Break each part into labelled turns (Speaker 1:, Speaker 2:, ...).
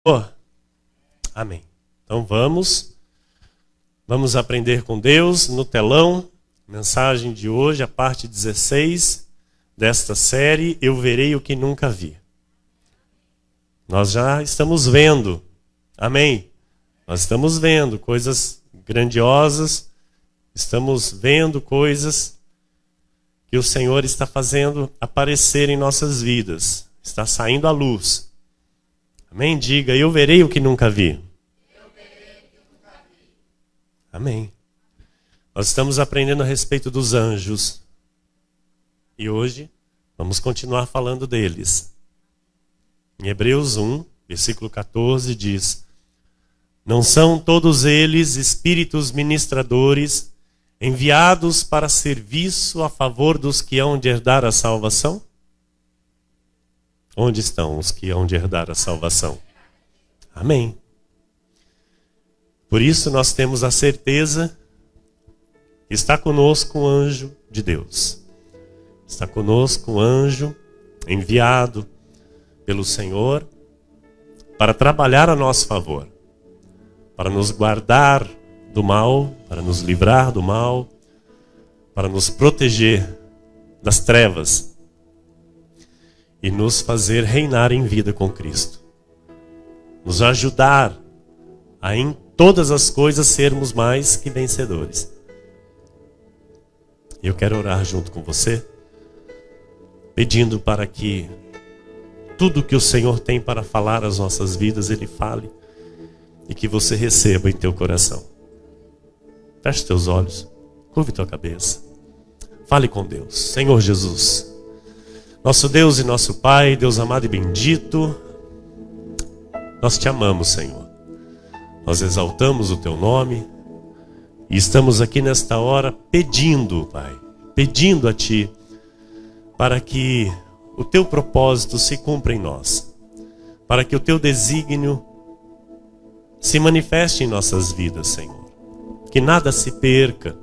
Speaker 1: Oh, amém. Então vamos aprender com Deus no telão. Mensagem de hoje, a parte 16 desta série, Eu Verei o que Nunca Vi. Nós já estamos vendo, amém? Nós estamos vendo coisas grandiosas, estamos vendo coisas que o Senhor está fazendo aparecer em nossas vidas, está saindo à luz. Amém? Diga, eu verei o que nunca vi. Eu verei o que nunca vi. Amém. Nós estamos aprendendo a respeito dos anjos. E hoje vamos continuar falando deles. Em Hebreus 1, versículo 14 diz: Não são todos eles espíritos ministradores enviados para serviço a favor dos que hão de herdar a salvação? Onde estão os que hão de herdar a salvação? Amém. Por isso nós temos a certeza que está conosco um anjo de Deus. Está conosco um anjo enviado pelo Senhor para trabalhar a nosso favor, para nos guardar do mal, para nos livrar do mal, para nos proteger das trevas e nos fazer reinar em vida com Cristo. Nos ajudar a em todas as coisas sermos mais que vencedores. Eu quero orar junto com você, pedindo para que tudo que o Senhor tem para falar às nossas vidas, Ele fale e que você receba em teu coração. Feche teus olhos, curve tua cabeça, fale com Deus. Senhor Jesus, nosso Deus e nosso Pai, Deus amado e bendito, nós te amamos, Senhor. Nós exaltamos o teu nome e estamos aqui nesta hora pedindo, Pai, pedindo a Ti para que o teu propósito se cumpra em nós, para que o teu desígnio se manifeste em nossas vidas, Senhor. Que nada se perca,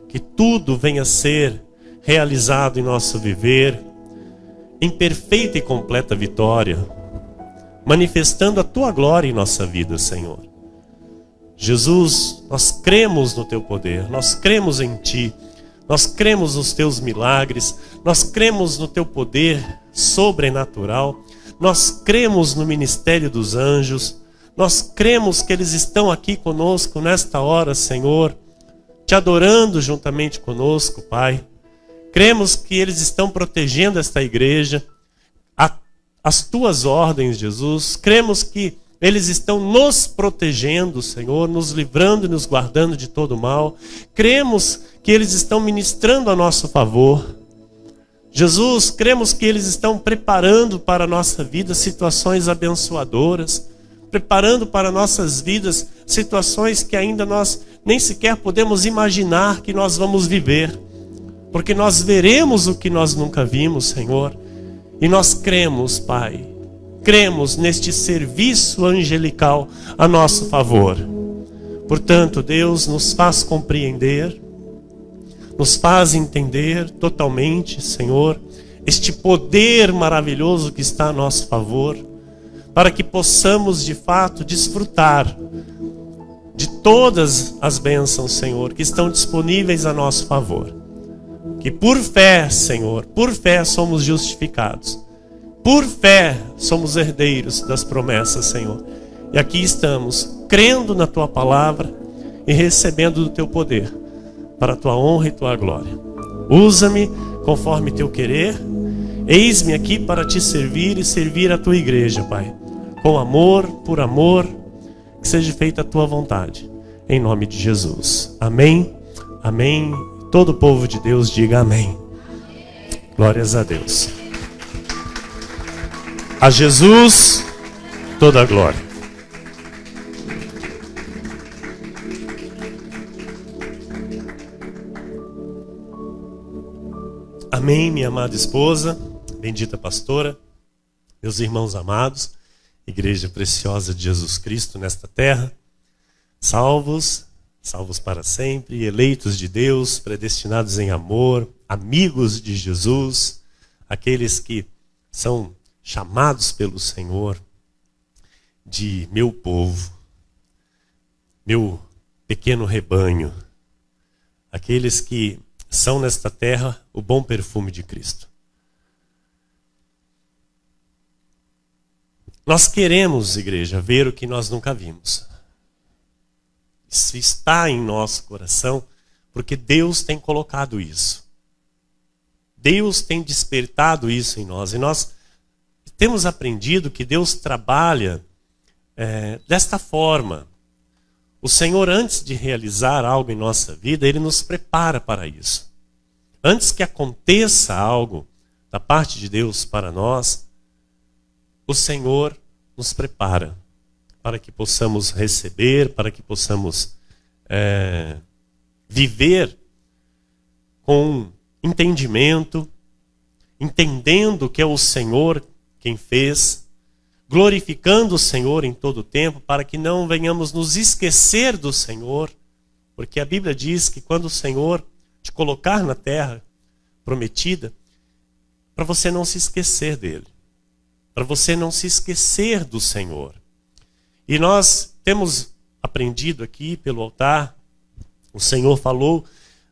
Speaker 1: que tudo venha a ser realizado em nosso viver, em perfeita e completa vitória, manifestando a tua glória em nossa vida, Senhor. Jesus, nós cremos no teu poder, nós cremos em ti, nós cremos nos teus milagres, nós cremos no teu poder sobrenatural, nós cremos no ministério dos anjos, nós cremos que eles estão aqui conosco nesta hora, Senhor, te adorando juntamente conosco, Pai. Cremos que eles estão protegendo esta igreja, as tuas ordens, Jesus. Cremos que eles estão nos protegendo, Senhor, nos livrando e nos guardando de todo mal. Cremos que eles estão ministrando a nosso favor. Jesus, cremos que eles estão preparando para a nossa vida situações abençoadoras, preparando para nossas vidas situações que ainda nós nem sequer podemos imaginar que nós vamos viver. Porque nós veremos o que nós nunca vimos, Senhor. E nós cremos, Pai, cremos neste serviço angelical a nosso favor. Portanto, Deus, nos faz compreender, nos faz entender totalmente, Senhor, este poder maravilhoso que está a nosso favor, para que possamos, de fato, desfrutar de todas as bênçãos, Senhor, que estão disponíveis a nosso favor. Que por fé, Senhor, por fé somos justificados. Por fé somos herdeiros das promessas, Senhor. E aqui estamos, crendo na Tua palavra e recebendo do Teu poder, para a Tua honra e Tua glória. Usa-me conforme Teu querer. Eis-me aqui para Te servir e servir a Tua igreja, Pai. Com amor, por amor, que seja feita a Tua vontade. Em nome de Jesus. Amém, amém. Todo o povo de Deus diga amém. Glórias a Deus. A Jesus toda a glória. Amém, minha amada esposa, bendita pastora, meus irmãos amados, igreja preciosa de Jesus Cristo nesta terra, salvos para sempre, eleitos de Deus, predestinados em amor, amigos de Jesus, aqueles que são chamados pelo Senhor. de meu povo, meu pequeno rebanho, aqueles que são nesta terra o bom perfume de Cristo. Nós queremos, igreja, ver o que nós nunca vimos. Isso está em nosso coração, porque Deus tem colocado isso. Deus tem despertado isso em nós. E nós temos aprendido que Deus trabalha desta forma. O Senhor, antes de realizar algo em nossa vida, Ele nos prepara para isso. Antes que aconteça algo da parte de Deus para nós, o Senhor nos prepara para que possamos receber, para que possamos viver com entendimento, entendendo que é o Senhor quem fez, glorificando o Senhor em todo o tempo, para que não venhamos nos esquecer do Senhor, porque a Bíblia diz que quando o Senhor te colocar na terra prometida, para você não se esquecer dele, para você não se esquecer do Senhor. E nós temos aprendido aqui pelo altar, o Senhor falou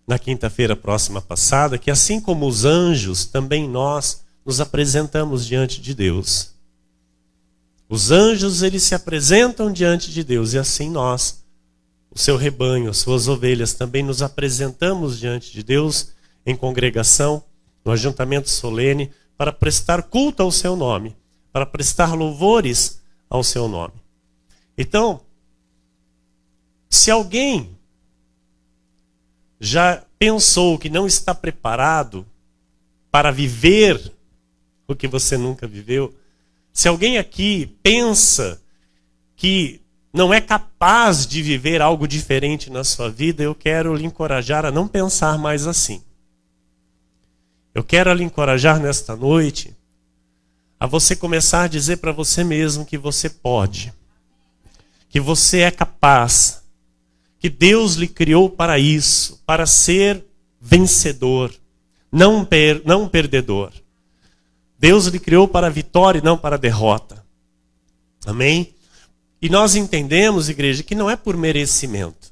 Speaker 1: na quinta-feira próxima passada, que assim como os anjos, também nós nos apresentamos diante de Deus. Os anjos, eles se apresentam diante de Deus, e assim nós, o seu rebanho, as suas ovelhas, também nos apresentamos diante de Deus em congregação, no ajuntamento solene, para prestar culto ao seu nome, para prestar louvores ao seu nome. Então, se alguém já pensou que não está preparado para viver o que você nunca viveu, se alguém aqui pensa que não é capaz de viver algo diferente na sua vida, eu quero lhe encorajar a não pensar mais assim. Eu quero lhe encorajar nesta noite a você começar a dizer para você mesmo que você pode, que você é capaz, que Deus lhe criou para isso, para ser vencedor, não perdedor. Deus lhe criou para a vitória e não para a derrota. Amém? E nós entendemos, igreja, que não é por merecimento.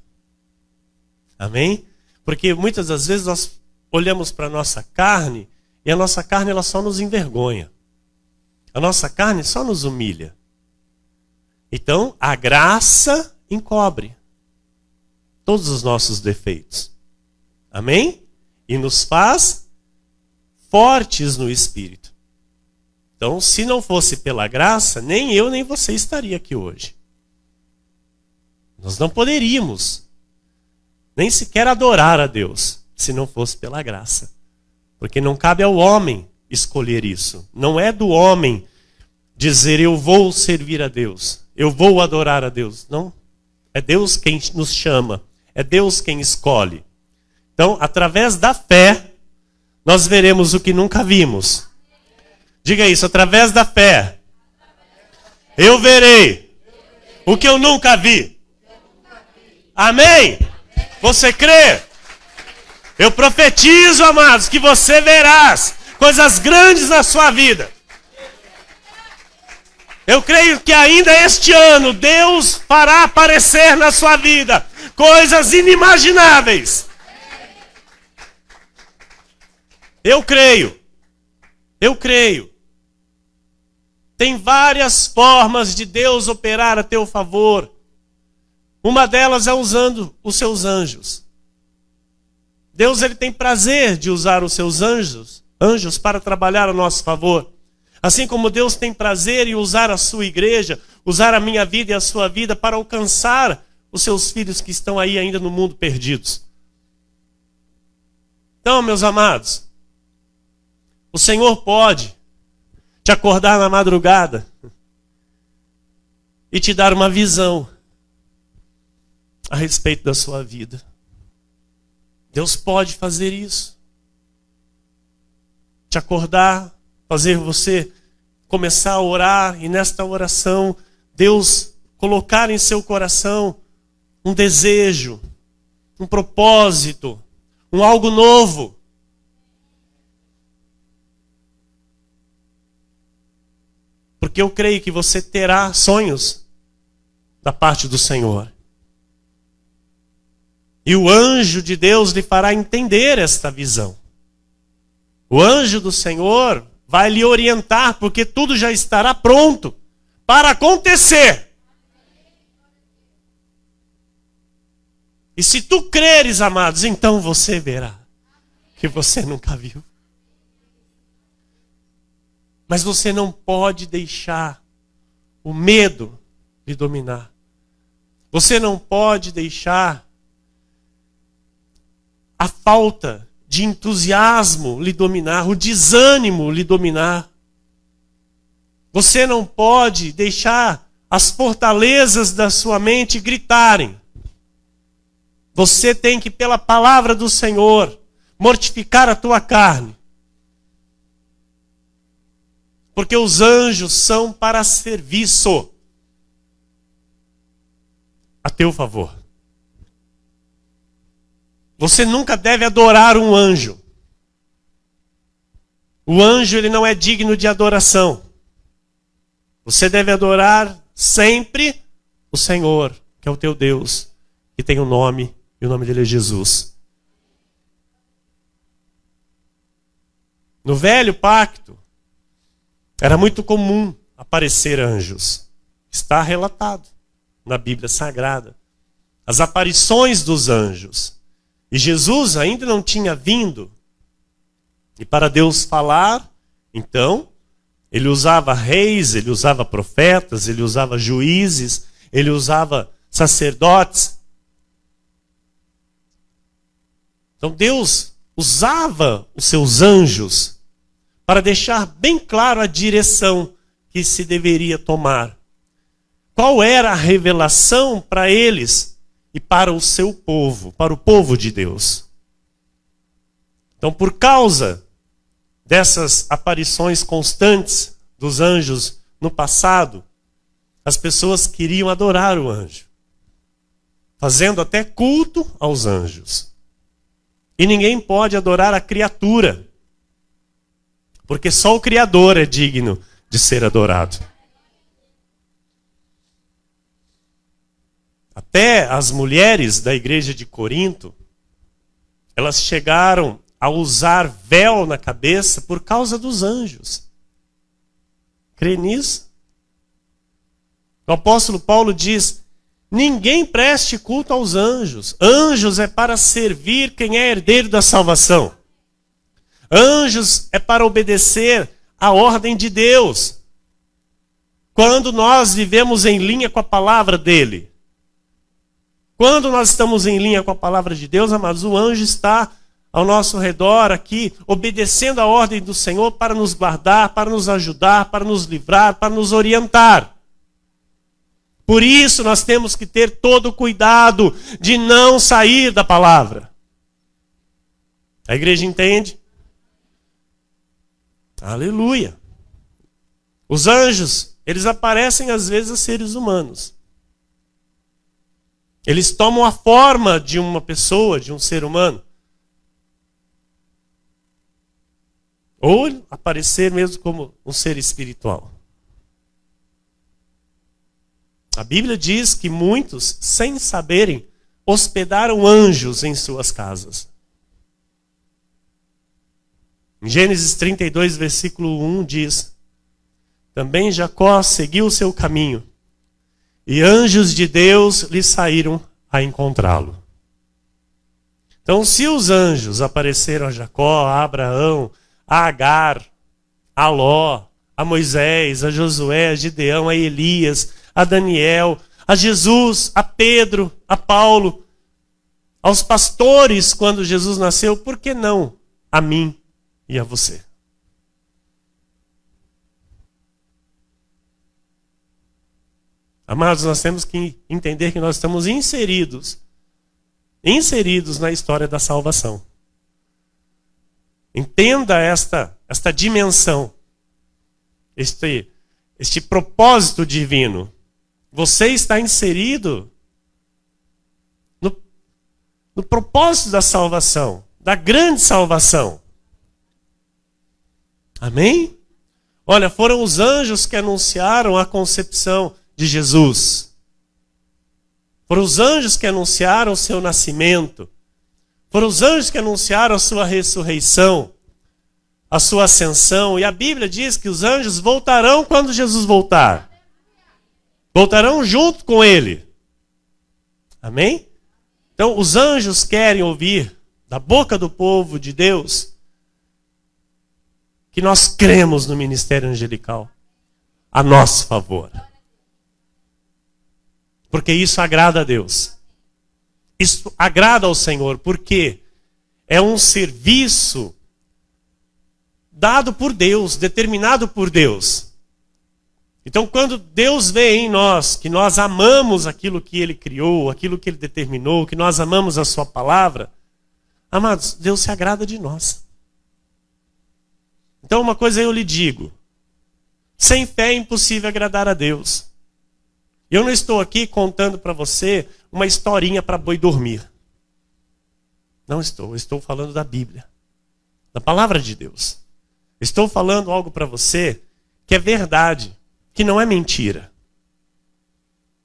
Speaker 1: Amém? Porque muitas das vezes nós olhamos para a nossa carne e a nossa carne ela só nos envergonha. A nossa carne só nos humilha. Então, a graça encobre todos os nossos defeitos. Amém? E nos faz fortes no Espírito. Então, se não fosse pela graça, nem eu nem você estaria aqui hoje. Nós não poderíamos nem sequer adorar a Deus se não fosse pela graça. Porque não cabe ao homem escolher isso. Não é do homem dizer eu vou servir a Deus, eu vou adorar a Deus. Não. É Deus quem nos chama. É Deus quem escolhe. Então, através da fé, nós veremos o que nunca vimos. Diga isso, através da fé, eu verei o que eu nunca vi. Amém? Você crê? Eu profetizo, amados, que você verás coisas grandes na sua vida. Eu creio que ainda este ano Deus fará aparecer na sua vida coisas inimagináveis. Eu creio. Eu creio. Tem várias formas de Deus operar a teu favor. Uma delas é usando os seus anjos. Deus ele tem prazer de usar os seus anjos para trabalhar a nosso favor. Assim como Deus tem prazer em usar a sua igreja, usar a minha vida e a sua vida para alcançar os seus filhos que estão aí ainda no mundo perdidos. Então, meus amados, o Senhor pode te acordar na madrugada e te dar uma visão a respeito da sua vida. Deus pode fazer isso. Te acordar, fazer você começar a orar e nesta oração Deus colocar em seu coração um desejo, um propósito, um algo novo. Porque eu creio que você terá sonhos da parte do Senhor. E o anjo de Deus lhe fará entender esta visão. O anjo do Senhor vai lhe orientar, porque tudo já estará pronto para acontecer. E se tu creres, amados, então você verá que você nunca viu. Mas você não pode deixar o medo lhe dominar. Você não pode deixar a falta de entusiasmo lhe dominar, o desânimo lhe dominar. Você não pode deixar as fortalezas da sua mente gritarem. Você tem que, pela palavra do Senhor, mortificar a tua carne. Porque os anjos são para serviço a teu favor. Você nunca deve adorar um anjo. O anjo, ele não é digno de adoração. Você deve adorar sempre o Senhor, que é o teu Deus, que tem um nome, e o nome dele é Jesus. No velho pacto, era muito comum aparecer anjos. Está relatado na Bíblia Sagrada. As aparições dos anjos. E Jesus ainda não tinha vindo. E para Deus falar, então, ele usava reis, ele usava profetas, ele usava juízes, ele usava sacerdotes. Então Deus usava os seus anjos para deixar bem claro a direção que se deveria tomar. Qual era a revelação para eles e para o seu povo, para o povo de Deus. Então, por causa dessas aparições constantes dos anjos no passado, as pessoas queriam adorar o anjo, fazendo até culto aos anjos. E ninguém pode adorar a criatura, porque só o Criador é digno de ser adorado. Até as mulheres da igreja de Corinto, elas chegaram a usar véu na cabeça por causa dos anjos. Crê nisso? O apóstolo Paulo diz: ninguém preste culto aos anjos. Anjos é para servir quem é herdeiro da salvação. Anjos é para obedecer à ordem de Deus. Quando nós vivemos em linha com a palavra dele. Quando nós estamos em linha com a palavra de Deus, amados, o anjo está ao nosso redor aqui, obedecendo a ordem do Senhor para nos guardar, para nos ajudar, para nos livrar, para nos orientar. Por isso nós temos que ter todo o cuidado de não sair da palavra. A igreja entende? Aleluia. Os anjos, eles aparecem às vezes a seres humanos. Eles tomam a forma de uma pessoa, de um ser humano. Ou aparecer mesmo como um ser espiritual. A Bíblia diz que muitos, sem saberem, hospedaram anjos em suas casas. Em Gênesis 32, versículo 1 diz: também Jacó seguiu o seu caminho, e anjos de Deus lhe saíram a encontrá-lo. Então, se os anjos apareceram a Jacó, a Abraão, a Agar, a Ló, a Moisés, a Josué, a Gideão, a Elias, a Daniel, a Jesus, a Pedro, a Paulo, aos pastores quando Jesus nasceu, por que não a mim e a você? Amados, nós temos que entender que nós estamos inseridos na história da salvação. Entenda esta dimensão, este propósito divino. Você está inserido no propósito da salvação, da grande salvação. Amém? Olha, foram os anjos que anunciaram a concepção de Jesus. Foram os anjos que anunciaram o seu nascimento. Foram os anjos que anunciaram a sua ressurreição, a sua ascensão. E a Bíblia diz que os anjos voltarão quando Jesus voltar. Voltarão junto com ele. Amém? Então, os anjos querem ouvir da boca do povo de Deus que nós cremos no ministério angelical a nosso favor. Porque isso agrada a Deus. Isso agrada ao Senhor, porque é um serviço dado por Deus, determinado por Deus. Então, quando Deus vê em nós que nós amamos aquilo que Ele criou, aquilo que Ele determinou, que nós amamos a Sua palavra, amados, Deus se agrada de nós. Então, uma coisa eu lhe digo: sem fé é impossível agradar a Deus. Eu não estou aqui contando para você uma historinha para boi dormir. Não estou. Eu estou falando da Bíblia, da palavra de Deus. Estou falando algo para você que é verdade, que não é mentira.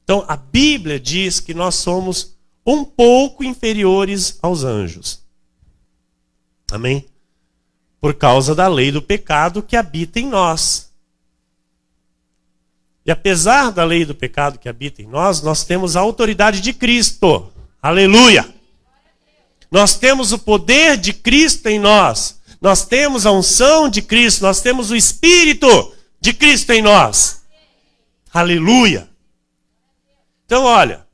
Speaker 1: Então, a Bíblia diz que nós somos um pouco inferiores aos anjos. Amém? Por causa da lei do pecado que habita em nós. E apesar da lei do pecado que habita em nós, nós temos a autoridade de Cristo. Aleluia! Nós temos o poder de Cristo em nós. Nós temos a unção de Cristo. Nós temos o Espírito de Cristo em nós. Aleluia! Então, olha.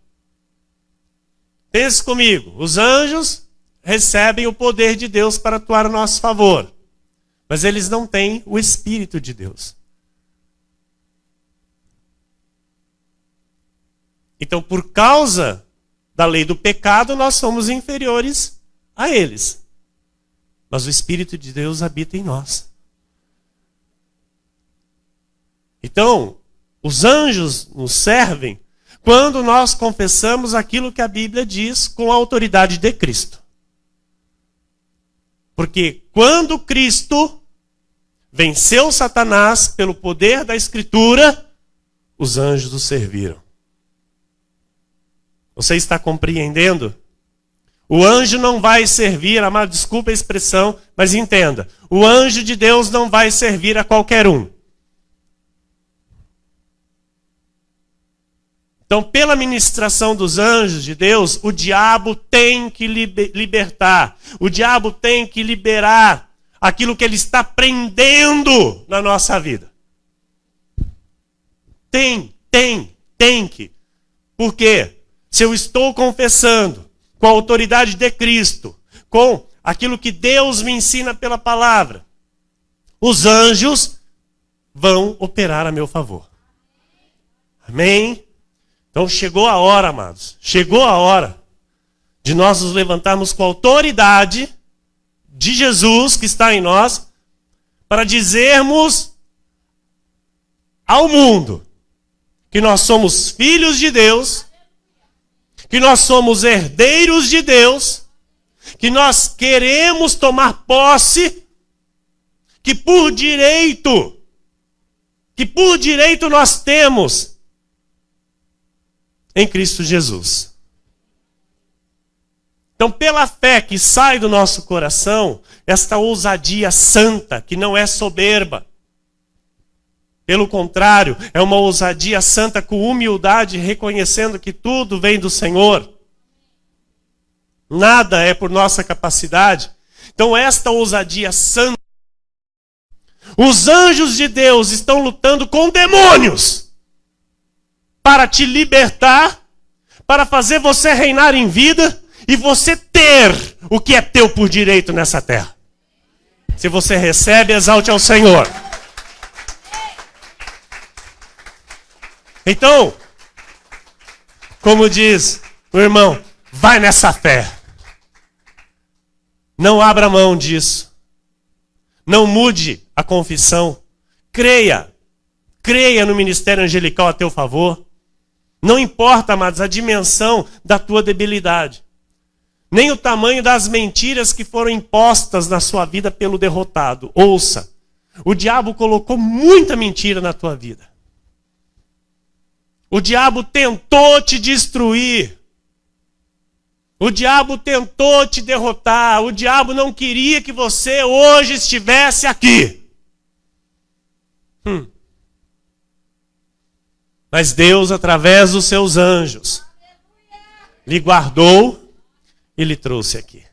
Speaker 1: Pense comigo. Os anjos recebem o poder de Deus para atuar a nosso favor. Mas eles não têm o Espírito de Deus. Então, por causa da lei do pecado, nós somos inferiores a eles. Mas o Espírito de Deus habita em nós. Então, os anjos nos servem quando nós confessamos aquilo que a Bíblia diz com a autoridade de Cristo. Porque quando Cristo venceu Satanás pelo poder da Escritura, os anjos o serviram. Você está compreendendo? O anjo não vai servir, amado, desculpa a expressão, mas entenda. O anjo de Deus não vai servir a qualquer um. Então, pela ministração dos anjos de Deus, o diabo tem que libertar. O diabo tem que liberar aquilo que ele está prendendo na nossa vida. Tem que. Por quê? Se eu estou confessando com a autoridade de Cristo, com aquilo que Deus me ensina pela palavra, os anjos vão operar a meu favor. Amém? Então chegou a hora, amados. Chegou a hora de nós nos levantarmos com a autoridade de Jesus que está em nós para dizermos ao mundo que nós somos filhos de Deus, que nós somos herdeiros de Deus, que nós queremos tomar posse, que por direito nós temos em Cristo Jesus. Então, pela fé que sai do nosso coração, esta ousadia santa, que não é soberba, pelo contrário, é uma ousadia santa com humildade, reconhecendo que tudo vem do Senhor. Nada é por nossa capacidade. Então, esta ousadia santa, os anjos de Deus estão lutando com demônios para te libertar, para fazer você reinar em vida e você ter o que é teu por direito nessa terra. Se você recebe, exalte ao Senhor. Então, como diz o irmão, vai nessa fé. Não abra mão disso. Não mude a confissão. Creia. Creia no ministério angelical a teu favor. Não importa, amados, a dimensão da tua debilidade. Nem o tamanho das mentiras que foram impostas na sua vida pelo derrotado. Ouça, o diabo colocou muita mentira na tua vida. O diabo tentou te destruir O diabo tentou te derrotar. O diabo não queria que você hoje estivesse aqui. Mas Deus, através dos seus anjos, lhe guardou e lhe trouxe aqui.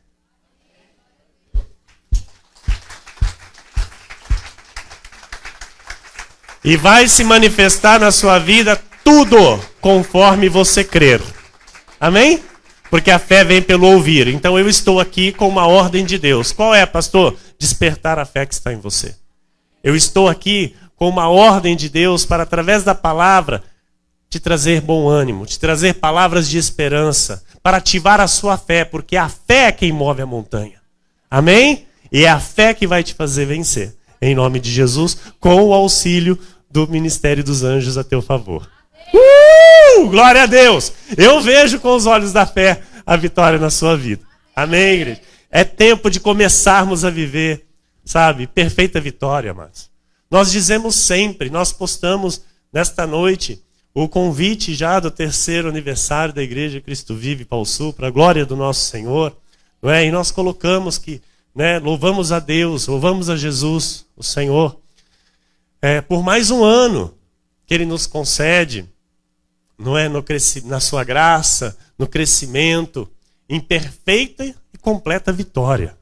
Speaker 1: E vai se manifestar na sua vida tudo conforme você crer. Amém? Porque a fé vem pelo ouvir. Então eu estou aqui com uma ordem de Deus. Qual é, pastor? Despertar a fé que está em você. Eu estou aqui com uma ordem de Deus para, através da palavra, te trazer bom ânimo, te trazer palavras de esperança, para ativar a sua fé, porque a fé é quem move a montanha. Amém? E é a fé que vai te fazer vencer. Em nome de Jesus, com o auxílio do ministério dos anjos a teu favor. Glória a Deus! Eu vejo com os olhos da fé a vitória na sua vida. Amém, igreja? É tempo de começarmos a viver, sabe, perfeita vitória, amados. Nós dizemos sempre, nós postamos nesta noite o convite já do 3º aniversário da Igreja Cristo Vive Pau Sul, para a glória do nosso Senhor, não é? E nós colocamos que, né, louvamos a Deus, louvamos a Jesus, o Senhor, por mais um ano que Ele nos concede, não é, na sua graça, no crescimento, em perfeita e completa vitória.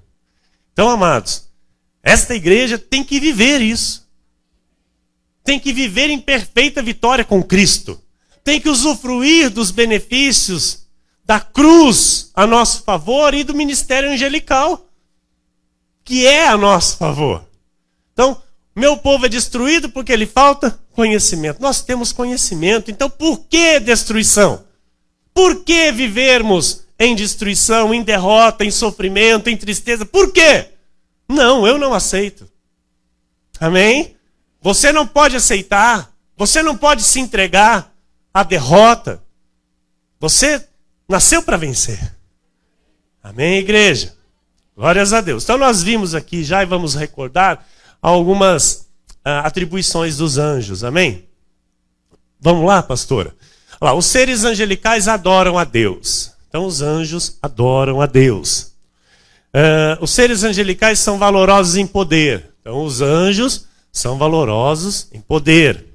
Speaker 1: Então, amados, esta igreja tem que viver isso. Tem que viver em perfeita vitória com Cristo. Tem que usufruir dos benefícios da cruz a nosso favor e do ministério angelical, que é a nosso favor. Então, meu povo é destruído porque lhe falta conhecimento. Nós temos conhecimento, então por que destruição? Por que vivermos em destruição, em derrota, em sofrimento, em tristeza? Por quê? Não, eu não aceito. Amém? Você não pode aceitar, você não pode se entregar à derrota. Você nasceu para vencer. Amém, igreja? Glórias a Deus. Então nós vimos aqui já e vamos recordar algumas atribuições dos anjos. Amém? Vamos lá, pastora? Olha lá, os seres angelicais adoram a Deus. Então os anjos adoram a Deus. Os seres angelicais são valorosos em poder. Então os anjos são valorosos em poder.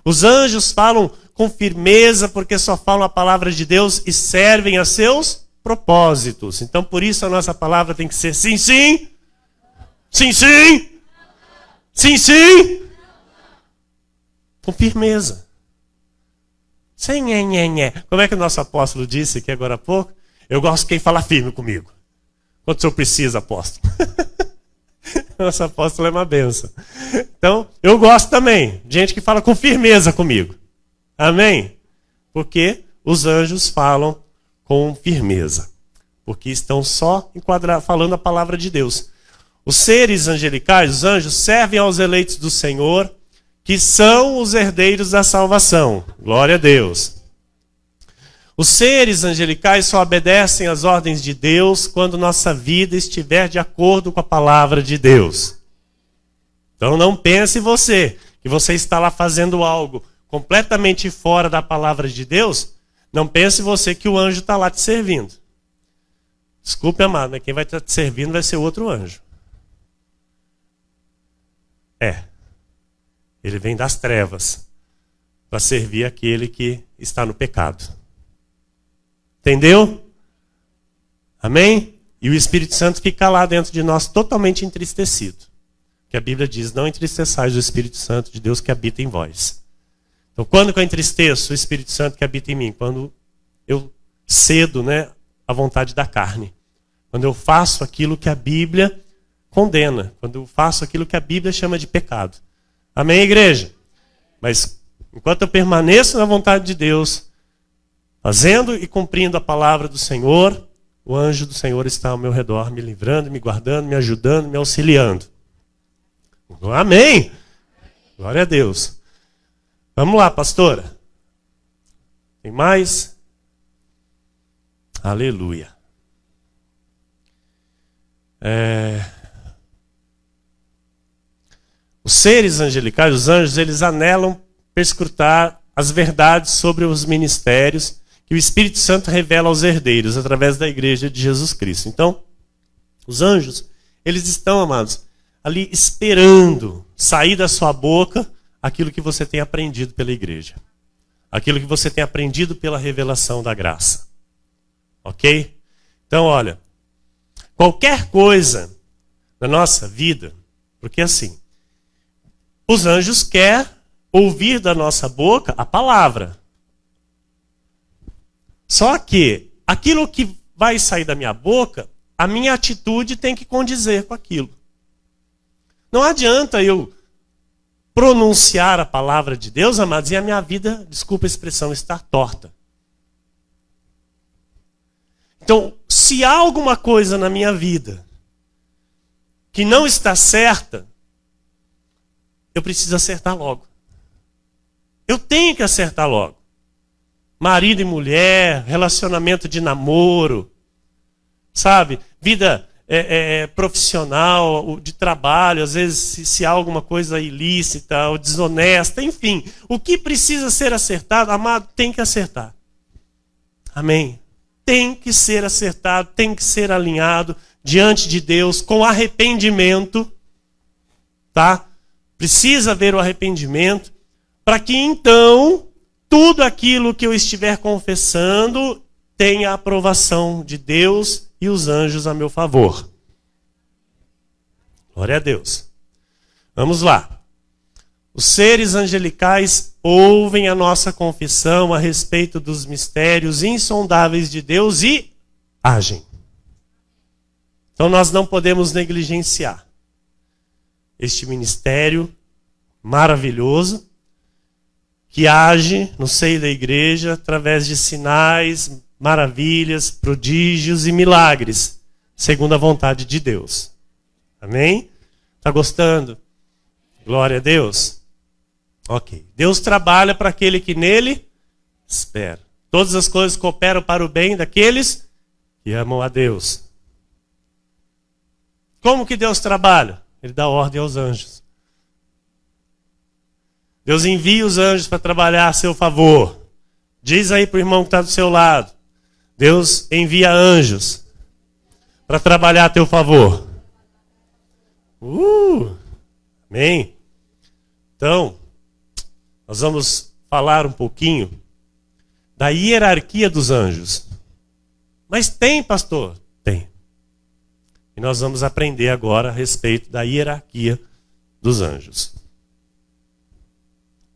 Speaker 1: Os anjos falam com firmeza porque só falam a palavra de Deus e servem a seus propósitos. Então por isso a nossa palavra tem que ser sim, sim. Sim, sim. Sim, sim. Com firmeza. Sem nhenhenhé. Como é que o nosso apóstolo disse aqui agora há pouco? Eu gosto de quem fala firme comigo. Quanto o senhor precisa, apóstolo? Nosso apóstolo é uma benção. Então, eu gosto também de gente que fala com firmeza comigo. Amém? Porque os anjos falam com firmeza. Porque estão só falando a palavra de Deus. Os seres angelicais, os anjos, servem aos eleitos do Senhor, que são os herdeiros da salvação. Glória a Deus. Os seres angelicais só obedecem às ordens de Deus quando nossa vida estiver de acordo com a palavra de Deus. Então não pense você que você está lá fazendo algo completamente fora da palavra de Deus. Não pense você que o anjo está lá te servindo. Desculpe, amado, mas quem vai estar te servindo vai ser outro anjo. Ele vem das trevas para servir aquele que está no pecado. Entendeu? Amém? E o Espírito Santo fica lá dentro de nós totalmente entristecido. Que a Bíblia diz, não entristeçais o Espírito Santo de Deus que habita em vós. Então quando que eu entristeço o Espírito Santo que habita em mim? Quando eu cedo, né, à vontade da carne. Quando eu faço aquilo que a Bíblia condena. Quando eu faço aquilo que a Bíblia chama de pecado. Amém, igreja? Mas enquanto eu permaneço na vontade de Deus, fazendo e cumprindo a palavra do Senhor, o anjo do Senhor está ao meu redor, me livrando, me guardando, me ajudando, me auxiliando. Amém! Glória a Deus. Vamos lá, pastora. Tem mais? Aleluia. Os seres angelicais, os anjos, eles anelam perscrutar as verdades sobre os ministérios que o Espírito Santo revela aos herdeiros através da igreja de Jesus Cristo. Então, os anjos, eles estão, amados, ali esperando sair da sua boca aquilo que você tem aprendido pela igreja. Aquilo que você tem aprendido pela revelação da graça. Ok? Então, olha, qualquer coisa na nossa vida, porque assim, os anjos querem ouvir da nossa boca a palavra. Só que aquilo que vai sair da minha boca, a minha atitude tem que condizer com aquilo. Não adianta eu pronunciar a palavra de Deus, amados, e a minha vida, desculpa a expressão, estar torta. Então, se há alguma coisa na minha vida que não está certa, eu preciso acertar logo. Eu tenho que acertar logo. Marido e mulher, relacionamento de namoro, sabe? Vida profissional, de trabalho, às vezes se há alguma coisa ilícita ou desonesta, enfim. O que precisa ser acertado, amado, tem que acertar. Amém? Tem que ser acertado, tem que ser alinhado diante de Deus com arrependimento, tá? Precisa haver o arrependimento para que então tudo aquilo que eu estiver confessando tenha a aprovação de Deus e os anjos a meu favor. Glória a Deus. Vamos lá. Os seres angelicais ouvem a nossa confissão a respeito dos mistérios insondáveis de Deus e agem. Então nós não podemos negligenciar este ministério maravilhoso que age no seio da igreja através de sinais, maravilhas, prodígios e milagres, segundo a vontade de Deus. Amém? Está gostando? Glória a Deus. Ok. Deus trabalha para aquele que nele espera. Todas as coisas cooperam para o bem daqueles que amam a Deus. Como que Deus trabalha? Ele dá ordem aos anjos. Deus envia os anjos para trabalhar a seu favor. Diz aí para o irmão que está do seu lado. Deus envia anjos para trabalhar a teu favor. Amém? Então, nós vamos falar um pouquinho da hierarquia dos anjos. Mas tem, pastor? Tem. E nós vamos aprender agora a respeito da hierarquia dos anjos.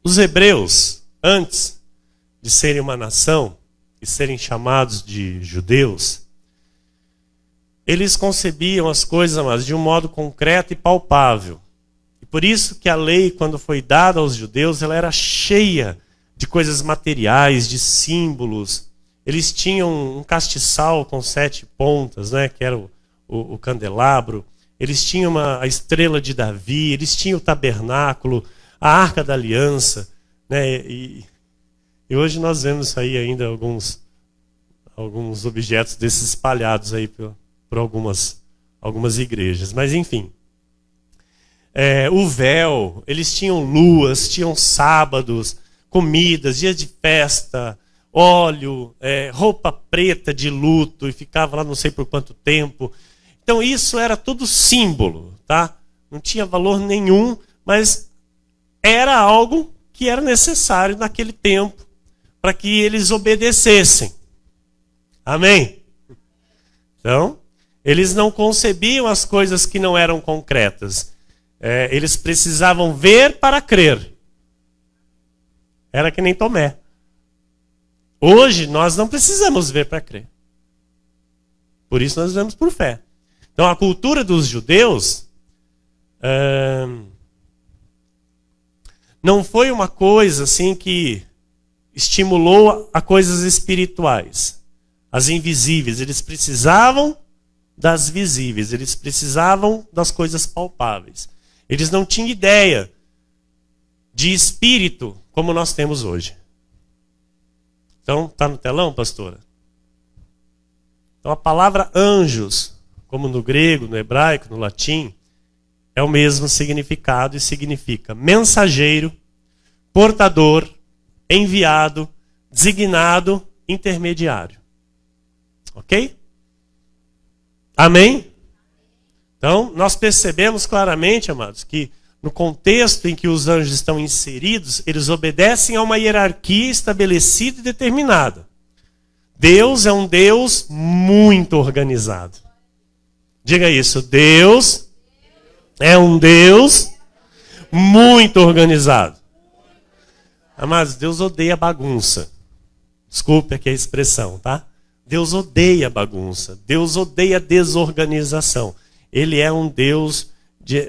Speaker 1: Os hebreus, antes de serem uma nação e serem chamados de judeus, eles concebiam as coisas, mas de um modo concreto e palpável. E por isso que a lei, quando foi dada aos judeus, ela era cheia de coisas materiais, de símbolos. Eles tinham um castiçal com 7 pontas, né, que era o candelabro. Eles tinham a estrela de Davi, eles tinham o tabernáculo, a arca da aliança, né? E hoje nós vemos aí ainda alguns objetos desses espalhados aí por algumas igrejas. Mas enfim, o véu, eles tinham luas, tinham sábados, comidas, dias de festa, óleo, roupa preta de luto, e ficava lá não sei por quanto tempo. Então isso era tudo símbolo, tá? Não tinha valor nenhum, mas era algo que era necessário naquele tempo para que eles obedecessem. Amém? Então, eles não concebiam as coisas que não eram concretas. Eles precisavam ver para crer. Era que nem Tomé. Hoje, nós não precisamos ver para crer. Por isso, nós vemos por fé. Então, a cultura dos judeus não foi uma coisa assim que estimulou a coisas espirituais, as invisíveis. Eles precisavam das visíveis, eles precisavam das coisas palpáveis. Eles não tinham ideia de espírito como nós temos hoje. Então, está no telão, pastora? Então, a palavra anjos, como no grego, no hebraico, no latim, é o mesmo significado e significa mensageiro, portador, enviado, designado intermediário. Ok? Amém? Então, nós percebemos claramente, amados, que no contexto em que os anjos estão inseridos, eles obedecem a uma hierarquia estabelecida e determinada. Deus é um Deus muito organizado. Diga isso, Deus é um Deus muito organizado. Amados, Deus odeia bagunça. Desculpe aqui a expressão, tá? Deus odeia bagunça. Deus odeia desorganização. Ele é um Deus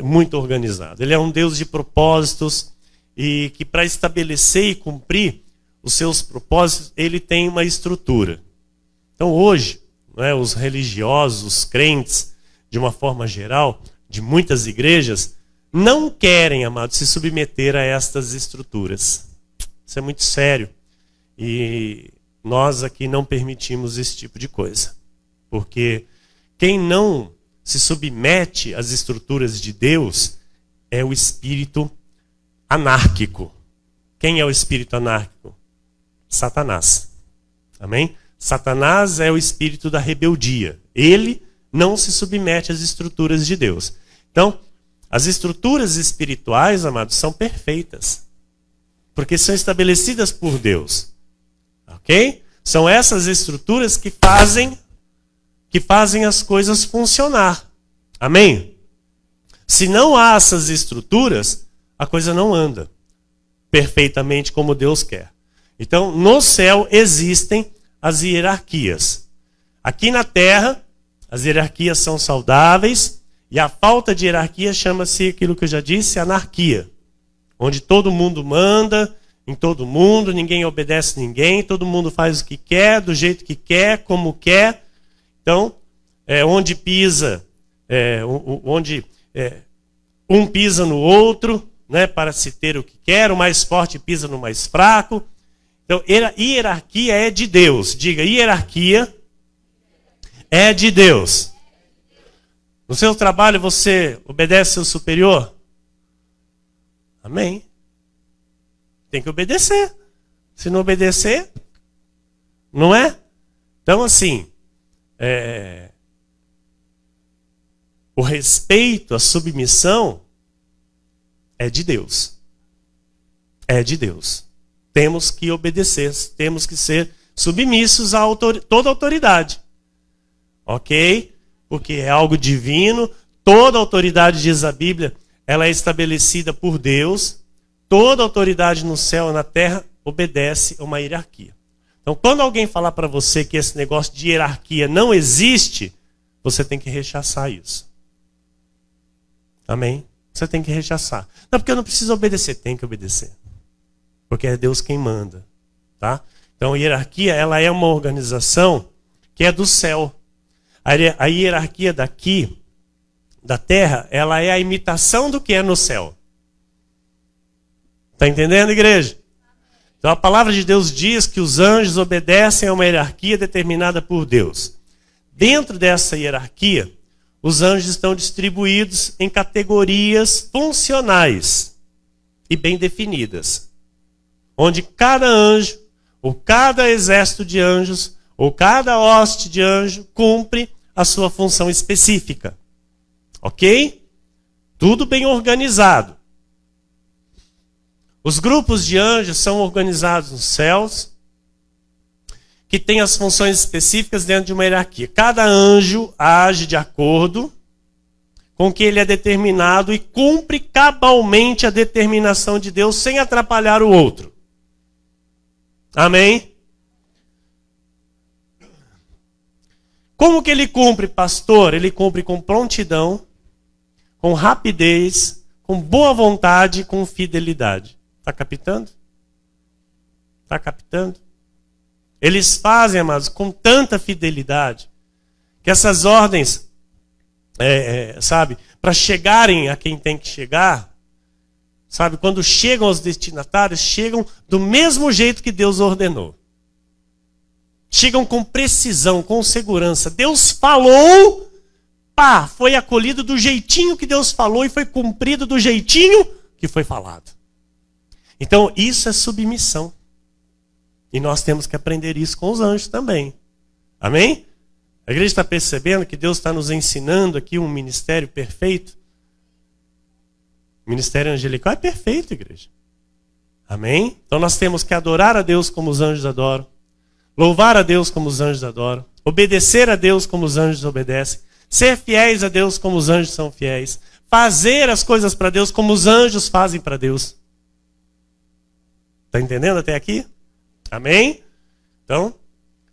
Speaker 1: muito organizado. Ele é um Deus de propósitos e que para estabelecer e cumprir os seus propósitos, ele tem uma estrutura. Então hoje, os religiosos, os crentes, de uma forma geral, de muitas igrejas, não querem, amados, se submeter a estas estruturas. Isso é muito sério. E nós aqui não permitimos esse tipo de coisa. Porque quem não se submete às estruturas de Deus é o espírito anárquico. Quem é o espírito anárquico? Satanás. Amém? Satanás é o espírito da rebeldia. Ele não se submete às estruturas de Deus. Então, as estruturas espirituais, amados, são perfeitas. Porque são estabelecidas por Deus. Ok? São essas estruturas que fazem as coisas funcionar. Amém? Se não há essas estruturas, a coisa não anda perfeitamente como Deus quer. Então, no céu existem as hierarquias. Aqui na terra, as hierarquias são saudáveis e a falta de hierarquia chama-se aquilo que eu já disse, anarquia. Onde todo mundo manda em todo mundo, ninguém obedece ninguém, todo mundo faz o que quer, do jeito que quer, como quer. Então, onde pisa, um pisa no outro, né, para se ter o que quer, o mais forte pisa no mais fraco. Então, hierarquia é de Deus. Diga, hierarquia é de Deus. No seu trabalho você obedece seu superior? Amém. Tem que obedecer. Se não obedecer, não é? Então, assim, o respeito, a submissão é de Deus. É de Deus. Temos que obedecer, temos que ser submissos a toda autoridade. Ok? Porque é algo divino. Toda autoridade, diz a Bíblia, ela é estabelecida por Deus. Toda autoridade no céu e na terra obedece a uma hierarquia. Então, quando alguém falar para você que esse negócio de hierarquia não existe, você tem que rechaçar isso. Amém? Você tem que rechaçar. Não, porque eu não preciso obedecer. Tem que obedecer. Porque é Deus quem manda. Tá? Então, a hierarquia, ela é uma organização que é do céu. A hierarquia daqui, da terra, ela é a imitação do que é no céu. Está entendendo, igreja? Então a palavra de Deus diz que os anjos obedecem a uma hierarquia determinada por Deus. Dentro dessa hierarquia, os anjos estão distribuídos em categorias funcionais e bem definidas. Onde cada anjo, ou cada exército de anjos, ou cada hoste de anjo cumpre a sua função específica. Ok? Tudo bem organizado. Os grupos de anjos são organizados nos céus, que têm as funções específicas dentro de uma hierarquia. Cada anjo age de acordo com que ele é determinado e cumpre cabalmente a determinação de Deus sem atrapalhar o outro. Amém? Como que ele cumpre, pastor? Ele cumpre com prontidão, com rapidez, com boa vontade e com fidelidade. Está captando? Está captando? Eles fazem, amados, com tanta fidelidade, que essas ordens, para chegarem a quem tem que chegar, sabe, quando chegam aos destinatários, chegam do mesmo jeito que Deus ordenou. Chegam com precisão, com segurança. Deus falou, foi acolhido do jeitinho que Deus falou e foi cumprido do jeitinho que foi falado. Então, isso é submissão. E nós temos que aprender isso com os anjos também. Amém? A igreja está percebendo que Deus está nos ensinando aqui um ministério perfeito? O ministério angelical é perfeito, igreja. Amém? Então nós temos que adorar a Deus como os anjos adoram, louvar a Deus como os anjos adoram, obedecer a Deus como os anjos obedecem, ser fiéis a Deus como os anjos são fiéis, fazer as coisas para Deus como os anjos fazem para Deus. Está entendendo até aqui? Amém? Então,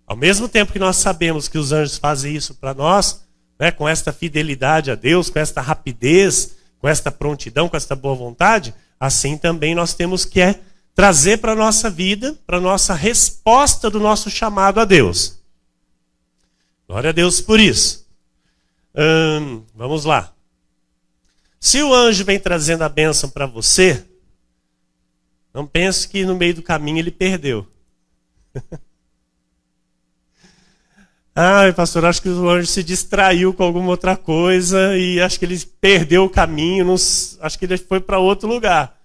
Speaker 1: ao mesmo tempo que nós sabemos que os anjos fazem isso para nós, né, com esta fidelidade a Deus, com esta rapidez, com esta prontidão, com esta boa vontade, assim também nós temos que trazer para a nossa vida, para a nossa resposta do nosso chamado a Deus. Glória a Deus por isso. Vamos lá. Se o anjo vem trazendo a bênção para você, não pense que no meio do caminho ele perdeu. Pastor, acho que o anjo se distraiu com alguma outra coisa e acho que ele perdeu o caminho, acho que ele foi para outro lugar.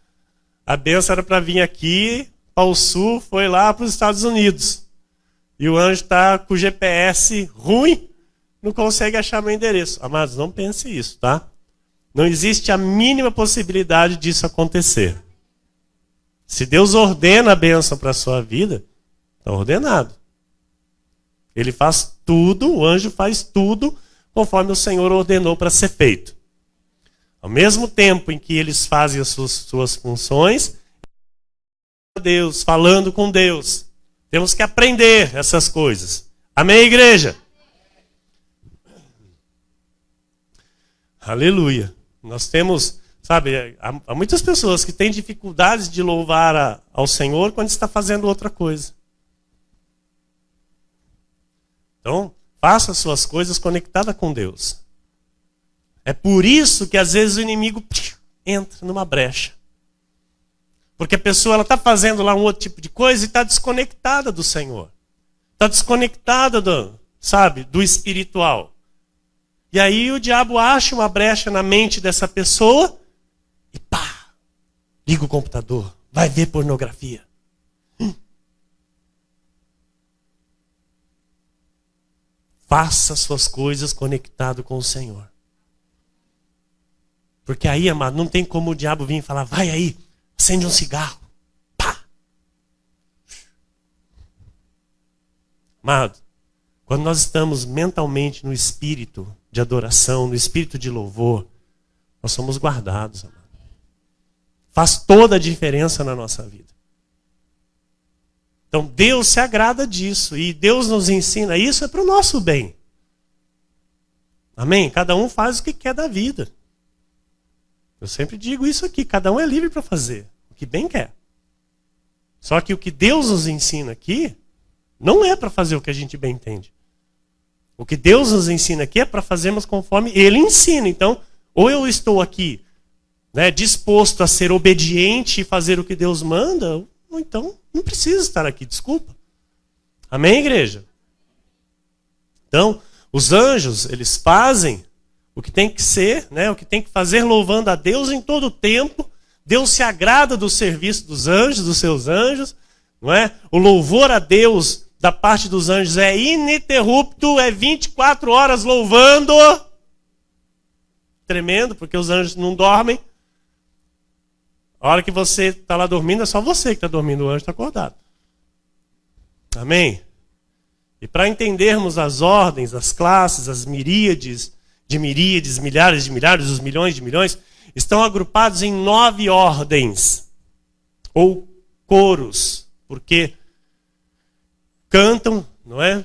Speaker 1: A bênção era para vir aqui, para o sul, foi lá para os Estados Unidos. E o anjo está com o GPS ruim, não consegue achar meu endereço. Amados, não pense isso, tá? Não existe a mínima possibilidade disso acontecer. Se Deus ordena a bênção para a sua vida, está ordenado. Ele faz tudo, o anjo faz tudo conforme o Senhor ordenou para ser feito. Ao mesmo tempo em que eles fazem as suas funções, Deus, falando com Deus. Temos que aprender essas coisas. Amém, igreja? Aleluia. Nós temos, sabe, há muitas pessoas que têm dificuldades de louvar ao Senhor quando está fazendo outra coisa. Então, faça as suas coisas conectadas com Deus. É por isso que às vezes o inimigo entra numa brecha. Porque a pessoa está fazendo lá um outro tipo de coisa e está desconectada do Senhor. Está desconectada do espiritual. E aí o diabo acha uma brecha na mente dessa pessoa e pá, liga o computador, vai ver pornografia. Faça suas coisas conectado com o Senhor. Porque aí, amado, não tem como o diabo vir e falar, vai aí, acende um cigarro. Pá. Amado, quando nós estamos mentalmente no espírito de adoração, no espírito de louvor, nós somos guardados, amado. Faz toda a diferença na nossa vida. Então Deus se agrada disso e Deus nos ensina isso, é para o nosso bem. Amém? Cada um faz o que quer da vida. Eu sempre digo isso aqui, cada um é livre para fazer o que bem quer. Só que o que Deus nos ensina aqui não é para fazer o que a gente bem entende. O que Deus nos ensina aqui é para fazermos conforme Ele ensina. Então, ou eu estou aqui, né, disposto a ser obediente e fazer o que Deus manda, ou então não preciso estar aqui, desculpa. Amém, igreja? Então, os anjos, eles fazem o que tem que ser, né, o que tem que fazer louvando a Deus em todo o tempo. Deus se agrada do serviço dos anjos, dos seus anjos, não é? O louvor a Deus da parte dos anjos é ininterrupto, é 24 horas louvando. Tremendo, porque os anjos não dormem. A hora que você está lá dormindo, é só você que está dormindo, o anjo está acordado. Amém? E para entendermos as ordens, as classes, as miríades, milhares de milhares, os milhões de milhões, estão agrupados em 9 ordens, ou coros, porque cantam, não é?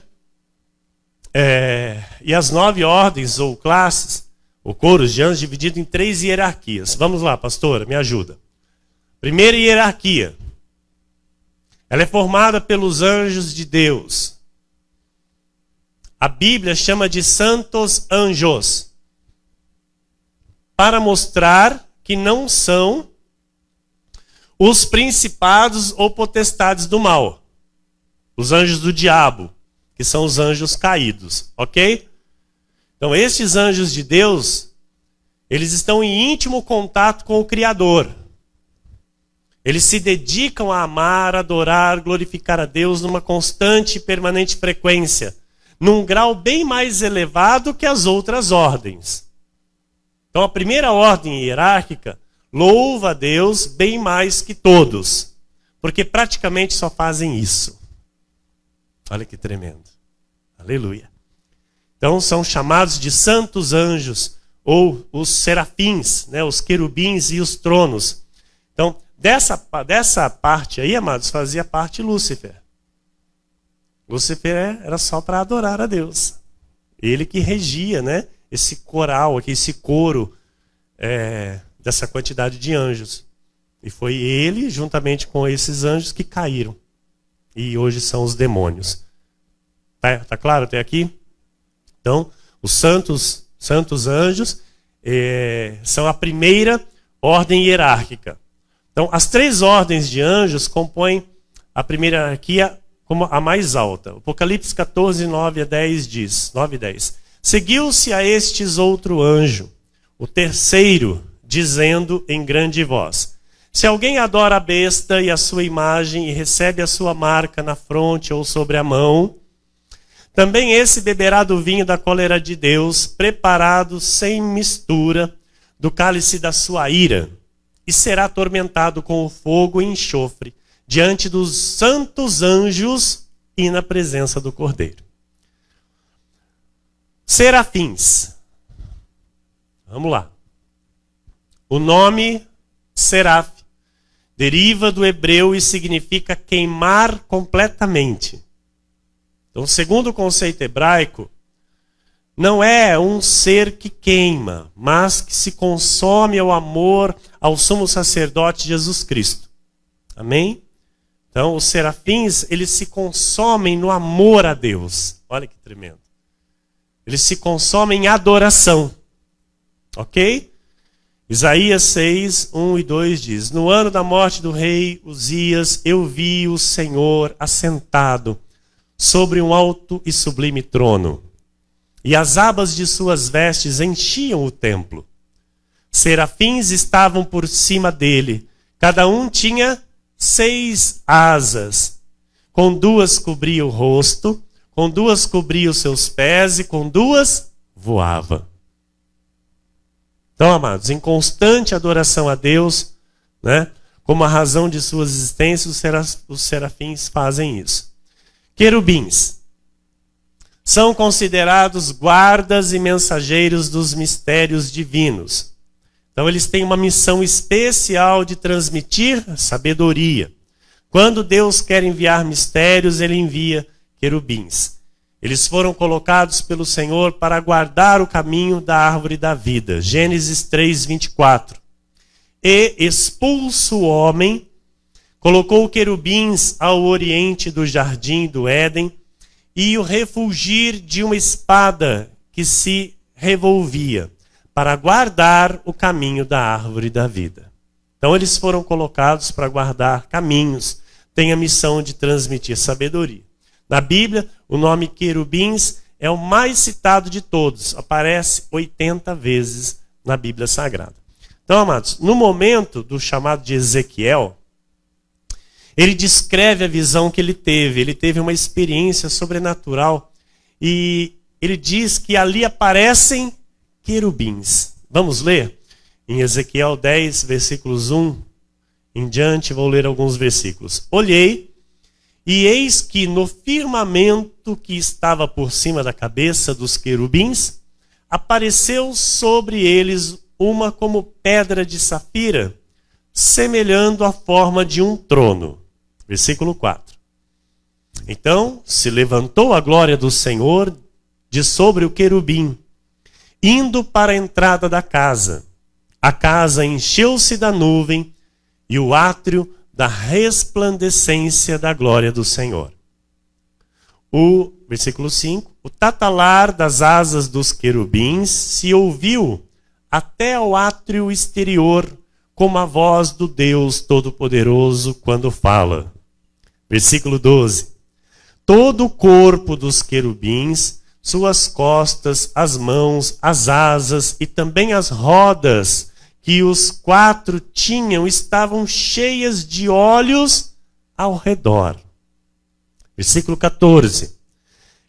Speaker 1: E as 9 ordens, ou classes, ou coros de anjos, divididos em 3 hierarquias. Vamos lá, pastora, me ajuda. Primeira hierarquia. Ela é formada pelos anjos de Deus. A Bíblia chama de santos anjos, para mostrar que não são os principados ou potestades do mal, os anjos do diabo, que são os anjos caídos, ok? Então estes anjos de Deus, eles estão em íntimo contato com o Criador. Eles se dedicam a amar, adorar, glorificar a Deus numa constante e permanente frequência, num grau bem mais elevado que as outras ordens. Então a primeira ordem hierárquica louva a Deus bem mais que todos, porque praticamente só fazem isso. Olha que tremendo. Aleluia. Então são chamados de santos anjos, ou os serafins, né, os querubins e os tronos. Então, dessa parte aí, amados, fazia parte Lúcifer. Lúcifer era só para adorar a Deus. Ele que regia, né, esse coral aqui, esse coro dessa quantidade de anjos. E foi ele, juntamente com esses anjos, que caíram. E hoje são os demônios. Tá claro até aqui? Então, os santos anjos são a primeira ordem hierárquica. Então, as 3 ordens de anjos compõem a primeira hierarquia como a mais alta. Apocalipse 14, 9 a 10 diz, 9 e 10. Seguiu-se a estes outro anjo, o terceiro, dizendo em grande voz: se alguém adora a besta e a sua imagem e recebe a sua marca na fronte ou sobre a mão, também esse beberá do vinho da cólera de Deus, preparado sem mistura, do cálice da sua ira, e será atormentado com o fogo e enxofre, diante dos santos anjos e na presença do Cordeiro. Serafins. Vamos lá. O nome seraf deriva do hebreu e significa queimar completamente. Então, segundo o conceito hebraico, não é um ser que queima, mas que se consome ao amor ao sumo sacerdote Jesus Cristo. Amém? Então, os serafins, eles se consomem no amor a Deus. Olha que tremendo. Eles se consomem em adoração. Ok? Isaías 6, 1 e 2 diz: no ano da morte do rei Uzias, eu vi o Senhor assentado sobre um alto e sublime trono, e as abas de suas vestes enchiam o templo. Serafins estavam por cima dele, cada um tinha 6 asas, com 2 cobria o rosto, com 2 cobria os seus pés e com 2 voava. Então, amados, em constante adoração a Deus, né, como a razão de suas existências, os serafins fazem isso. Querubins são considerados guardas e mensageiros dos mistérios divinos. Então eles têm uma missão especial de transmitir sabedoria. Quando Deus quer enviar mistérios, ele envia querubins. Eles foram colocados pelo Senhor para guardar o caminho da árvore da vida. Gênesis 3, 24. E expulso o homem, colocou querubins ao oriente do jardim do Éden e o refulgir de uma espada que se revolvia para guardar o caminho da árvore da vida. Então eles foram colocados para guardar caminhos, têm a missão de transmitir sabedoria. Na Bíblia, o nome querubins é o mais citado de todos, aparece 80 vezes na Bíblia Sagrada. Então, amados, no momento do chamado de Ezequiel, ele descreve a visão que ele teve uma experiência sobrenatural e ele diz que ali aparecem querubins. Vamos ler? Em Ezequiel 10, versículos 1 em diante, vou ler alguns versículos. Olhei, e eis que no firmamento que estava por cima da cabeça dos querubins, apareceu sobre eles uma como pedra de safira, semelhando a forma de um trono. Versículo 4. Então se levantou a glória do Senhor de sobre o querubim, indo para a entrada da casa. A casa encheu-se da nuvem e o átrio da resplandecência da glória do Senhor. O versículo 5. O tatalar das asas dos querubins se ouviu até ao átrio exterior, como a voz do Deus Todo-Poderoso quando fala. Versículo 12. Todo o corpo dos querubins, suas costas, as mãos, as asas e também as rodas que os 4 tinham estavam cheias de olhos ao redor. Versículo 14.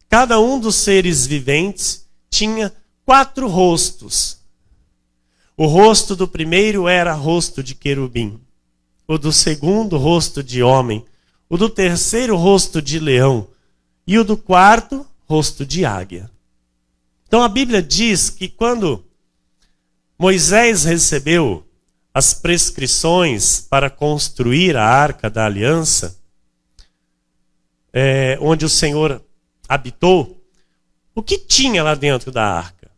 Speaker 1: Cada um dos seres viventes tinha 4 rostos. O rosto do primeiro era rosto de querubim, o do segundo rosto de homem, o do terceiro rosto de leão e o do quarto rosto de águia. Então a Bíblia diz que quando Moisés recebeu as prescrições para construir a Arca da Aliança, onde o Senhor habitou, o que tinha lá dentro da arca?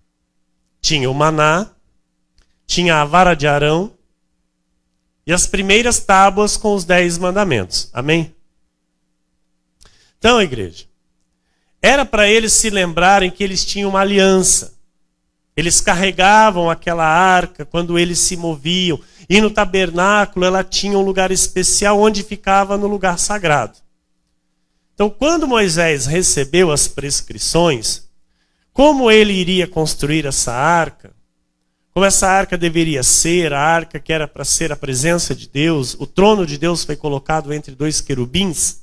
Speaker 1: Tinha o maná, tinha a vara de Arão e as primeiras tábuas com os 10 mandamentos. Amém? Então, igreja, era para eles se lembrarem que eles tinham uma aliança. Eles carregavam aquela arca quando eles se moviam. E no tabernáculo ela tinha um lugar especial onde ficava no lugar sagrado. Então, quando Moisés recebeu as prescrições, como ele iria construir essa arca, como essa arca deveria ser, a arca que era para ser a presença de Deus, o trono de Deus foi colocado entre 2 querubins.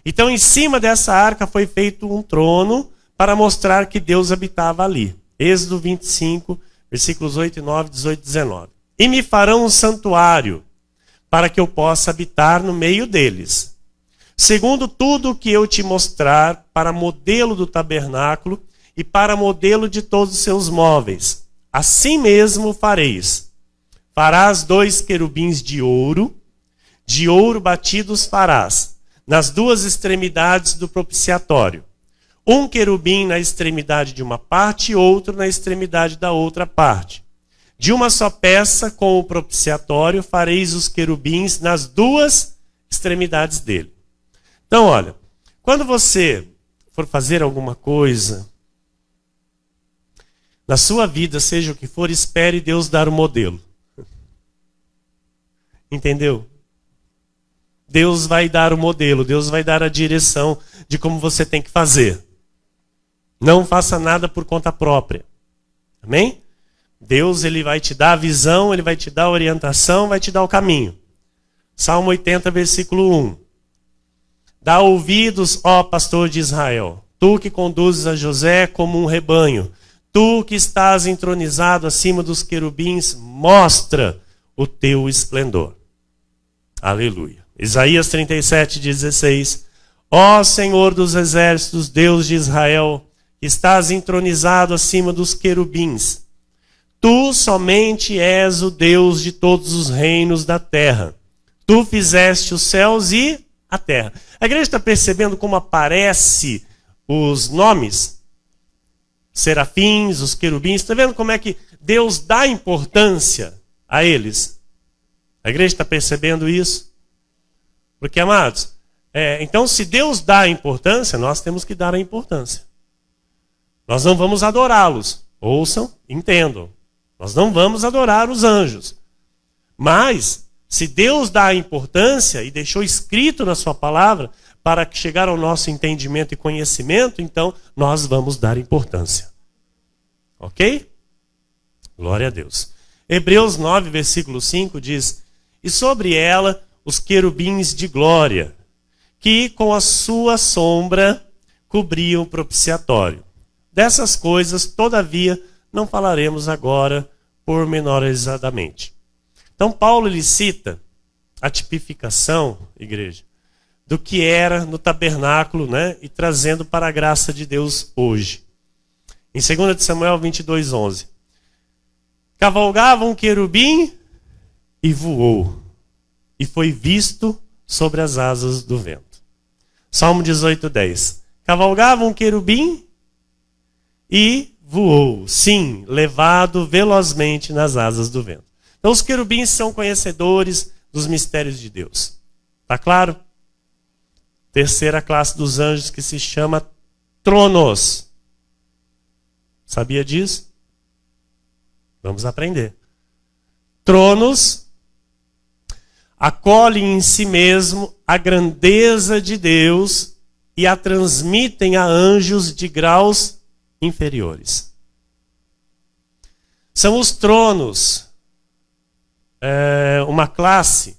Speaker 1: Então, em cima dessa arca foi feito um trono para mostrar que Deus habitava ali. Êxodo 25, versículos 8 e 9, 18 e 19. E me farão um santuário, para que eu possa habitar no meio deles. Segundo tudo o que eu te mostrar, para modelo do tabernáculo e para modelo de todos os seus móveis. Assim mesmo fareis. Farás 2 querubins de ouro batidos farás, nas 2 extremidades do propiciatório. Um querubim na extremidade de uma parte e outro na extremidade da outra parte. De uma só peça com o propiciatório fareis os querubins nas 2 extremidades dele. Então, olha, quando você for fazer alguma coisa na sua vida, seja o que for, espere Deus dar o modelo. Entendeu? Deus vai dar o modelo, Deus vai dar a direção de como você tem que fazer. Não faça nada por conta própria. Amém? Deus, ele vai te dar a visão, ele vai te dar a orientação, vai te dar o caminho. Salmo 80, versículo 1. Dá ouvidos, ó pastor de Israel, tu que conduzes a José como um rebanho, tu que estás entronizado acima dos querubins, mostra o teu esplendor. Aleluia. Isaías 37, 16. Ó Senhor dos exércitos, Deus de Israel, que estás entronizado acima dos querubins, tu somente és o Deus de todos os reinos da terra. Tu fizeste os céus e a terra. A igreja está percebendo como aparece os nomes? Serafins, os querubins. Está vendo como é que Deus dá importância a eles? A igreja está percebendo isso? Porque, amados, então se Deus dá a importância, nós temos que dar a importância. Nós não vamos adorá-los. Ouçam, entendam. Nós não vamos adorar os anjos. Mas, se Deus dá a importância e deixou escrito na sua palavra para chegar ao nosso entendimento e conhecimento, então nós vamos dar importância. Ok? Glória a Deus. Hebreus 9, versículo 5 diz: e sobre ela os querubins de glória, que com a sua sombra cobriam o propiciatório. Dessas coisas, todavia, não falaremos agora pormenorizadamente. Então Paulo ele cita a tipificação, igreja, do que era no tabernáculo, né, e trazendo para a graça de Deus hoje. Em 2 de Samuel 22, 11. Cavalgava um querubim e voou, e foi visto sobre as asas do vento. Salmo 18, 10. Cavalgava um querubim e voou, sim, levado velozmente nas asas do vento. Então os querubins são conhecedores dos mistérios de Deus. Está claro? Terceira classe dos anjos que se chama tronos. Sabia disso? Vamos aprender. Tronos acolhem em si mesmo a grandeza de Deus e a transmitem a anjos de graus inferiores. São os tronos uma classe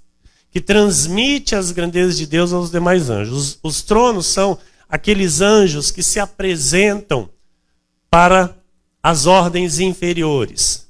Speaker 1: que transmite as grandezas de Deus aos demais anjos. Os tronos são aqueles anjos que se apresentam para as ordens inferiores.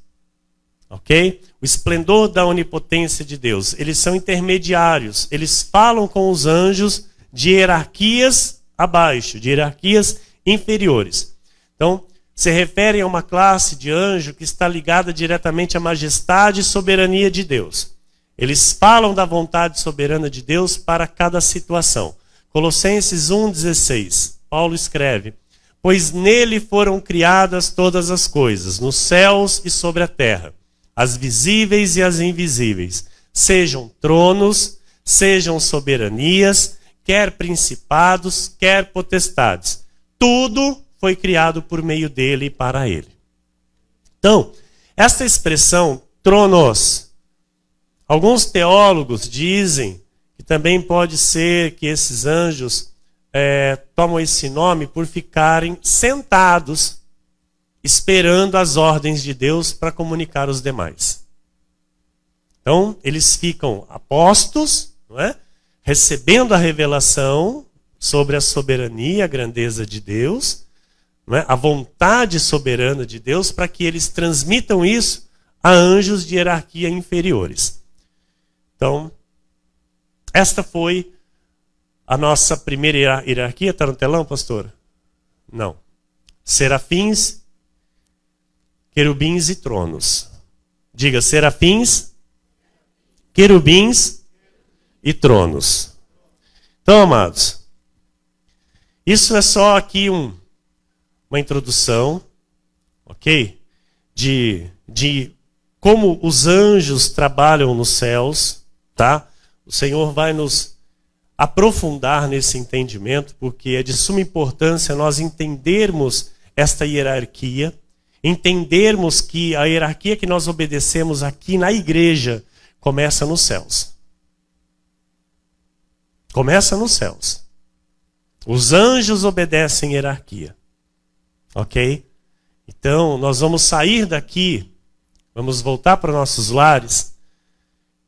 Speaker 1: Ok? O esplendor da onipotência de Deus. Eles são intermediários. Eles falam com os anjos de hierarquias abaixo, de hierarquias inferiores. Então, se referem a uma classe de anjo que está ligada diretamente à majestade e soberania de Deus. Eles falam da vontade soberana de Deus para cada situação. Colossenses 1,16, Paulo escreve: pois nele foram criadas todas as coisas, nos céus e sobre a terra, as visíveis e as invisíveis, sejam tronos, sejam soberanias, quer principados, quer potestades. Tudo foi criado por meio dele e para ele. Então, esta expressão, tronos, alguns teólogos dizem que também pode ser que esses anjos tomam esse nome por ficarem sentados, esperando as ordens de Deus para comunicar aos demais. Então, eles ficam apostos, não é? Recebendo a revelação sobre a soberania, a grandeza de Deus, não é? A vontade soberana de Deus, para que eles transmitam isso a anjos de hierarquia inferiores. Então, esta foi a nossa primeira hierarquia. Está no telão, pastor? Não. Serafins, querubins e tronos. Diga, serafins, querubins e tronos. Então, amados, isso é só aqui uma introdução, ok? De como os anjos trabalham nos céus, tá? O Senhor vai nos aprofundar nesse entendimento, porque é de suma importância nós entendermos esta hierarquia, entendermos que a hierarquia que nós obedecemos aqui na igreja começa nos céus. Começa nos céus. Os anjos obedecem hierarquia. Ok? Então, nós vamos sair daqui, vamos voltar para nossos lares,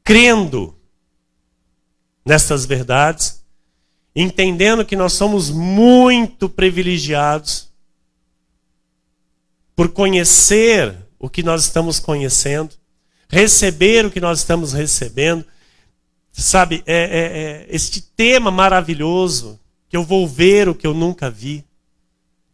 Speaker 1: crendo nestas verdades, entendendo que nós somos muito privilegiados por conhecer o que nós estamos conhecendo, receber o que nós estamos recebendo. Sabe, este tema maravilhoso, que eu vou ver o que eu nunca vi.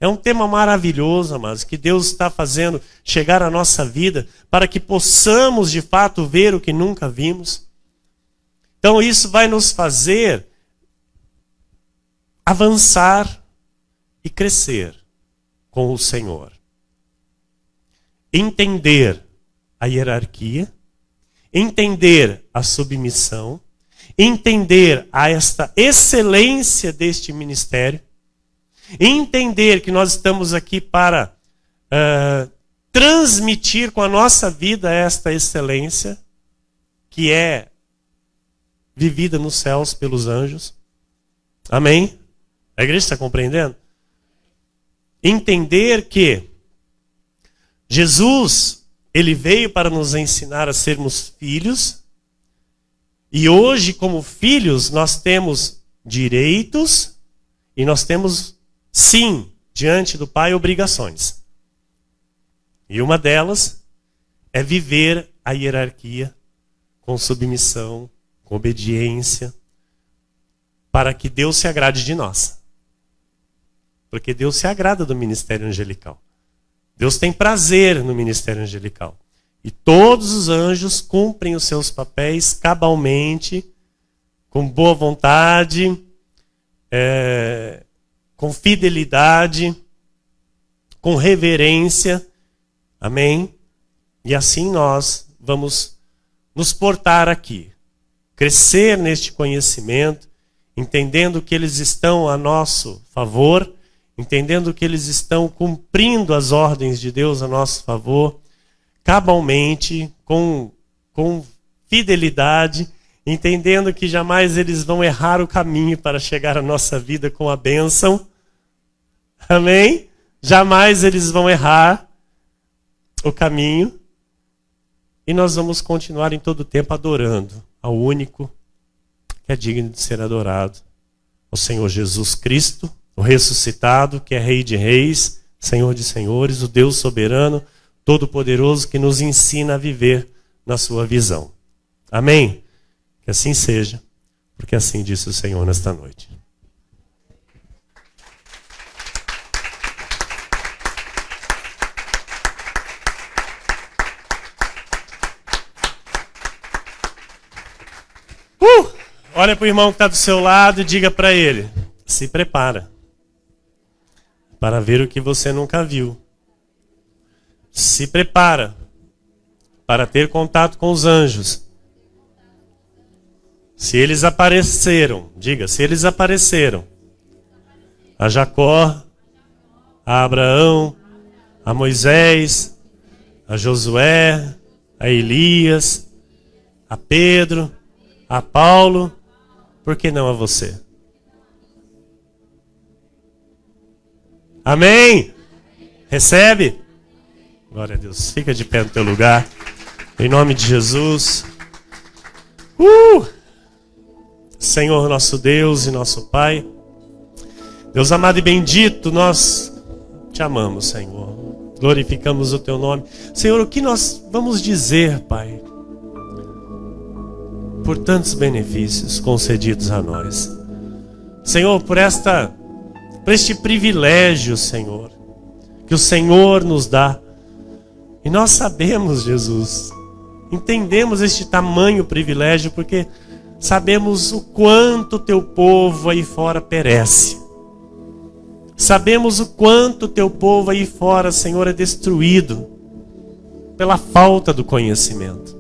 Speaker 1: É um tema maravilhoso, amados, que Deus está fazendo chegar à nossa vida para que possamos, de fato, ver o que nunca vimos. Então, isso vai nos fazer avançar e crescer com o Senhor. Entender a hierarquia, entender a submissão, entender esta excelência deste ministério, entender que nós estamos aqui para transmitir com a nossa vida esta excelência, que é vivida nos céus pelos anjos. Amém? A igreja está compreendendo? Entender que Jesus, ele veio para nos ensinar a sermos filhos, e hoje, como filhos, nós temos direitos e nós temos, sim, diante do Pai, obrigações. E uma delas é viver a hierarquia com submissão, com obediência, para que Deus se agrade de nós. Porque Deus se agrada do ministério angelical. Deus tem prazer no ministério angelical. E todos os anjos cumprem os seus papéis cabalmente, com boa vontade, com fidelidade, com reverência. Amém? E assim nós vamos nos portar aqui. Crescer neste conhecimento, entendendo que eles estão a nosso favor, entendendo que eles estão cumprindo as ordens de Deus a nosso favor, cabalmente, com fidelidade, entendendo que jamais eles vão errar o caminho para chegar à nossa vida com a bênção. Amém? Jamais eles vão errar o caminho. E nós vamos continuar em todo o tempo adorando ao único que é digno de ser adorado, o Senhor Jesus Cristo, o ressuscitado, que é Rei de Reis, Senhor de Senhores, o Deus soberano, todo-poderoso, que nos ensina a viver na sua visão. Amém? Que assim seja, porque assim disse o Senhor nesta noite. Olha para o irmão que está do seu lado e diga para ele: se prepara para ver o que você nunca viu. Se prepara para ter contato com os anjos. Se eles apareceram, diga, se eles apareceram a Jacó, a Abraão, a Moisés, a Josué, a Elias, a Pedro, a Paulo, por que não a você? Amém? Recebe? Glória a Deus. Fica de pé no teu lugar. Em nome de Jesus. Senhor nosso Deus e nosso Pai. Deus amado e bendito, nós te amamos, Senhor. Glorificamos o teu nome. Senhor, o que nós vamos dizer, Pai, por tantos benefícios concedidos a nós. Senhor, por este privilégio, Senhor, que o Senhor nos dá. E nós sabemos, Jesus, entendemos este tamanho privilégio, porque sabemos o quanto teu povo aí fora perece. Sabemos o quanto teu povo aí fora, Senhor, é destruído pela falta do conhecimento.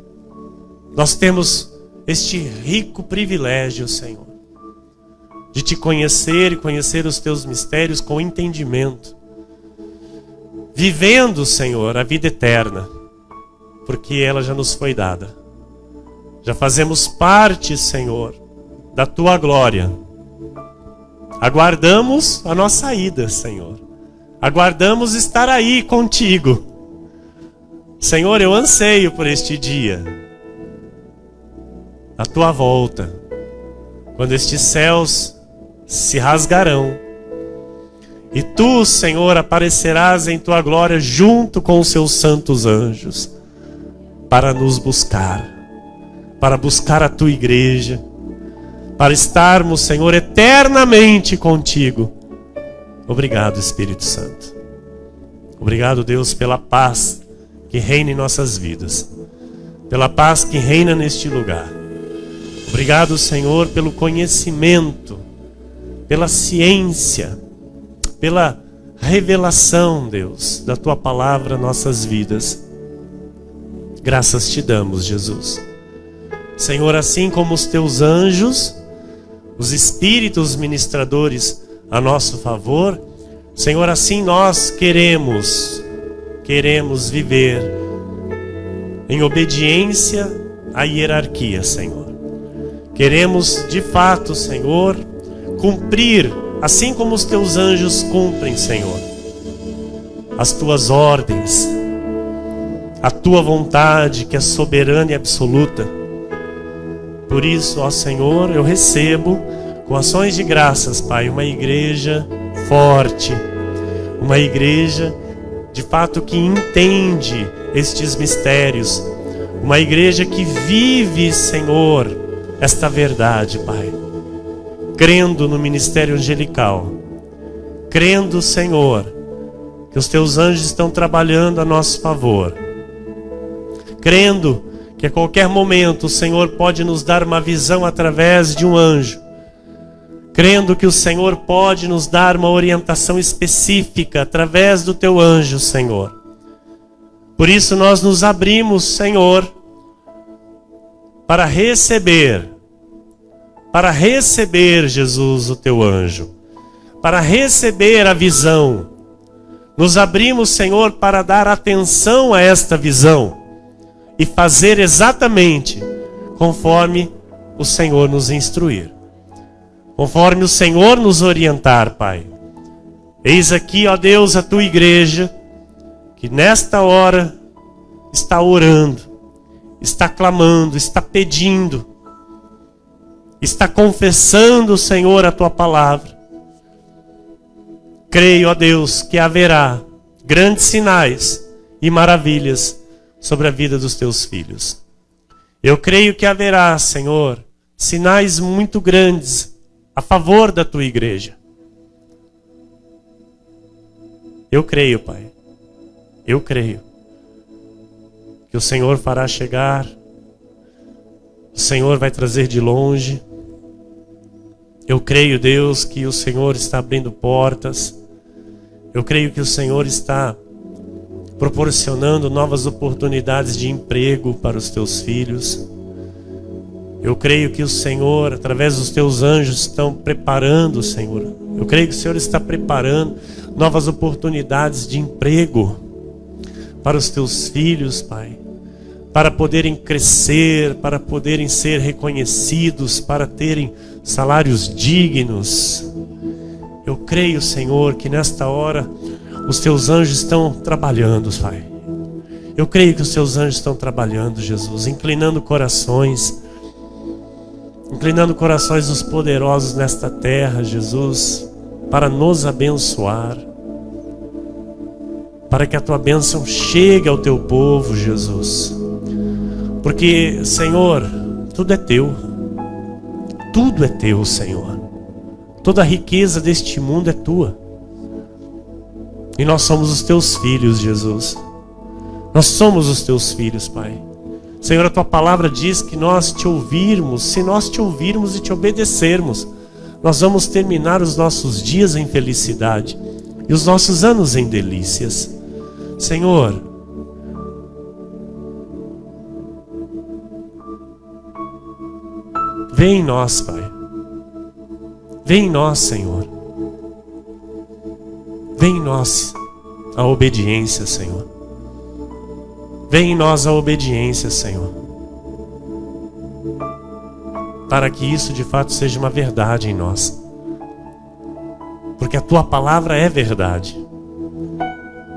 Speaker 1: Nós temos este rico privilégio, Senhor, de te conhecer e conhecer os teus mistérios com entendimento. Vivendo, Senhor, a vida eterna, porque ela já nos foi dada. Já fazemos parte, Senhor, da tua glória. Aguardamos a nossa ida, Senhor. Aguardamos estar aí contigo. Senhor, eu anseio por este dia, a tua volta, quando estes céus se rasgarão e tu, Senhor, aparecerás em tua glória junto com os seus santos anjos para nos buscar, para buscar a tua igreja, para estarmos, Senhor, eternamente contigo. Obrigado, Espírito Santo. Obrigado, Deus, pela paz que reina em nossas vidas, pela paz que reina neste lugar. Obrigado, Senhor, pelo conhecimento, pela ciência, pela revelação, Deus, da tua palavra em nossas vidas. Graças te damos, Jesus. Senhor, assim como os teus anjos, os espíritos ministradores a nosso favor, Senhor, assim nós queremos viver em obediência à hierarquia, Senhor. Queremos, de fato, Senhor, cumprir, assim como os teus anjos cumprem, Senhor, as tuas ordens, a tua vontade, que é soberana e absoluta. Por isso, ó Senhor, eu recebo com ações de graças, Pai, uma igreja forte, uma igreja, de fato, que entende estes mistérios, uma igreja que vive, Senhor, esta verdade, Pai, crendo no ministério angelical, crendo, Senhor, que os teus anjos estão trabalhando a nosso favor, crendo que a qualquer momento o Senhor pode nos dar uma visão através de um anjo, crendo que o Senhor pode nos dar uma orientação específica através do teu anjo, Senhor. Por isso nós nos abrimos, Senhor, para receber, Jesus, o teu anjo, para receber a visão. Nos abrimos, Senhor, para dar atenção a esta visão e fazer exatamente conforme o Senhor nos instruir, conforme o Senhor nos orientar, Pai. Eis aqui, ó Deus, a tua igreja, que nesta hora está orando, está clamando, está pedindo, está confessando, Senhor, a tua palavra. Creio, ó Deus, que haverá grandes sinais e maravilhas sobre a vida dos teus filhos. Eu creio que haverá, Senhor, sinais muito grandes a favor da tua igreja. Eu creio, Pai. Eu creio que o Senhor fará chegar, o Senhor vai trazer de longe. Eu creio, Deus, que o Senhor está abrindo portas. Eu creio que o Senhor está proporcionando novas oportunidades de emprego para os teus filhos. Eu creio que o Senhor, através dos teus anjos, estão preparando, Senhor. Eu creio que o Senhor está preparando novas oportunidades de emprego para os teus filhos, Pai, para poderem crescer, para poderem ser reconhecidos, para terem salários dignos. Eu creio, Senhor, que nesta hora os teus anjos estão trabalhando, Pai. Eu creio que os teus anjos estão trabalhando, Jesus, inclinando corações dos poderosos nesta terra, Jesus, para nos abençoar, para que a tua bênção chegue ao teu povo, Jesus. Porque, Senhor, tudo é teu. Tudo é teu, Senhor. Toda a riqueza deste mundo é tua. E nós somos os teus filhos, Jesus. Nós somos os teus filhos, Pai. Senhor, a tua palavra diz que nós te ouvirmos, se nós te ouvirmos e te obedecermos, nós vamos terminar os nossos dias em felicidade e os nossos anos em delícias. Senhor, vem em nós, Pai. Vem em nós, Senhor. Vem em nós a obediência, Senhor. Vem em nós a obediência, Senhor. Para que isso de fato seja uma verdade em nós. Porque a tua palavra é verdade.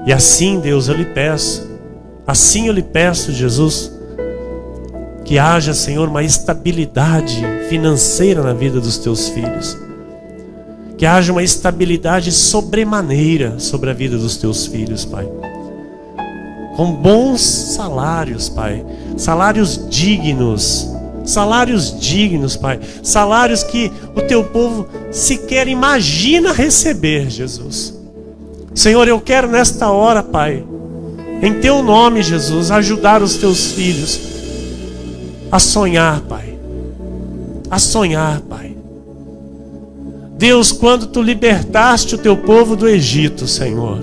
Speaker 1: E assim, Deus, eu lhe peço. Assim eu lhe peço, Jesus, que haja, Senhor, uma estabilidade financeira na vida dos teus filhos. Que haja uma estabilidade sobremaneira sobre a vida dos teus filhos, Pai. Com bons salários, Pai. Salários dignos. Salários dignos, Pai. Salários que o teu povo sequer imagina receber, Jesus. Senhor, eu quero nesta hora, Pai, em teu nome, Jesus, ajudar os teus filhos a sonhar, Pai. A sonhar, Pai. Deus, quando tu libertaste o teu povo do Egito, Senhor,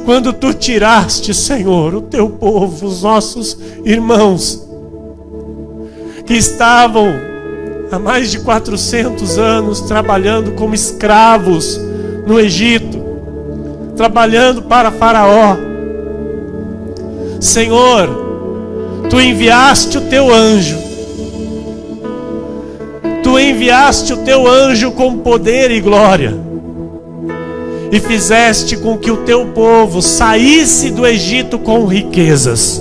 Speaker 1: quando tu tiraste, Senhor, o teu povo, os nossos irmãos que estavam há mais de 400 anos trabalhando como escravos no Egito, trabalhando para Faraó, Senhor, tu enviaste o teu anjo. Tu enviaste o teu anjo com poder e glória e fizeste com que o teu povo saísse do Egito com riquezas.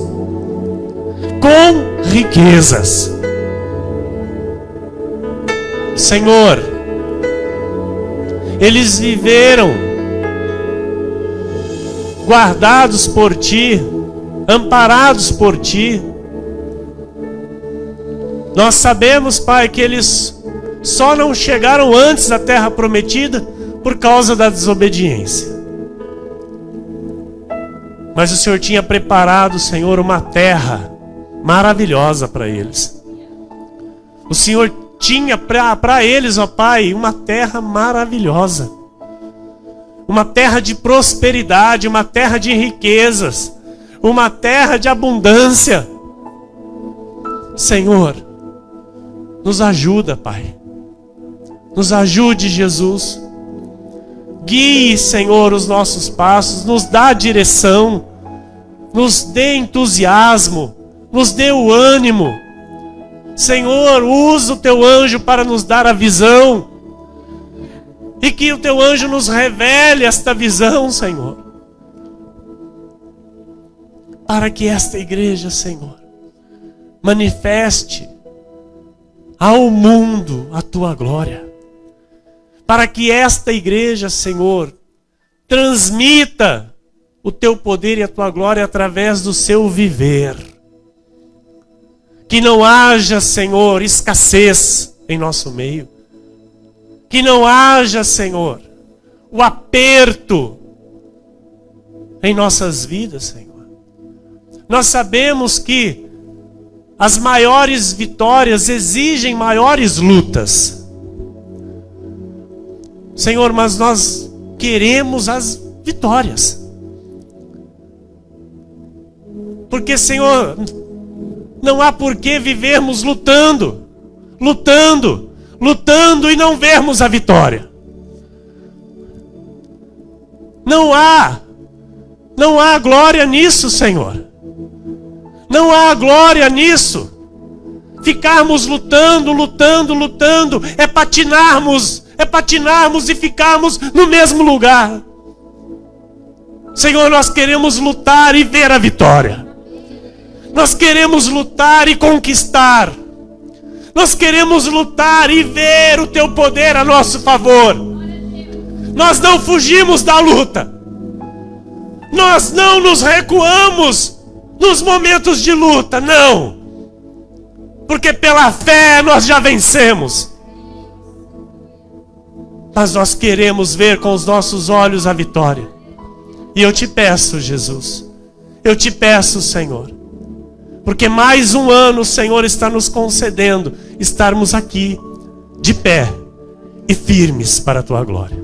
Speaker 1: Com riquezas. Senhor, eles viveram guardados por ti, amparados por ti. Nós sabemos, Pai, que eles só não chegaram antes da terra prometida por causa da desobediência. Mas o Senhor tinha preparado, Senhor, uma terra maravilhosa para eles. O Senhor tinha para eles, ó Pai, uma terra maravilhosa. Uma terra de prosperidade, uma terra de riquezas, uma terra de abundância. Senhor, nos ajuda, Pai. Nos ajude, Jesus. Guie, Senhor, os nossos passos. Nos dá direção. Nos dê entusiasmo. Nos dê o ânimo. Senhor, usa o teu anjo para nos dar a visão. E que o teu anjo nos revele esta visão, Senhor. para que esta igreja, Senhor, manifeste ao mundo a tua glória. Para que esta igreja, Senhor, transmita o teu poder e a tua glória através do seu viver. Que não haja, Senhor, escassez em nosso meio. Que não haja, Senhor, o aperto em nossas vidas, Senhor. Nós sabemos que as maiores vitórias exigem maiores lutas. Senhor, mas nós queremos as vitórias. Porque, Senhor, não há por que vivermos lutando e não vermos a vitória. Não há glória nisso, Senhor. Não há glória nisso. Ficarmos lutando, é patinarmos e ficarmos no mesmo lugar. Senhor, nós queremos lutar e ver a vitória. Nós queremos lutar e conquistar. Nós queremos lutar e ver o teu poder a nosso favor. Nós não fugimos da luta. Nós não nos recuamos nos momentos de luta, não. Porque pela fé nós já vencemos. Mas nós queremos ver com os nossos olhos a vitória. E eu te peço, Jesus, eu te peço, Senhor, porque mais um ano o Senhor está nos concedendo estarmos aqui, de pé e firmes para a tua glória.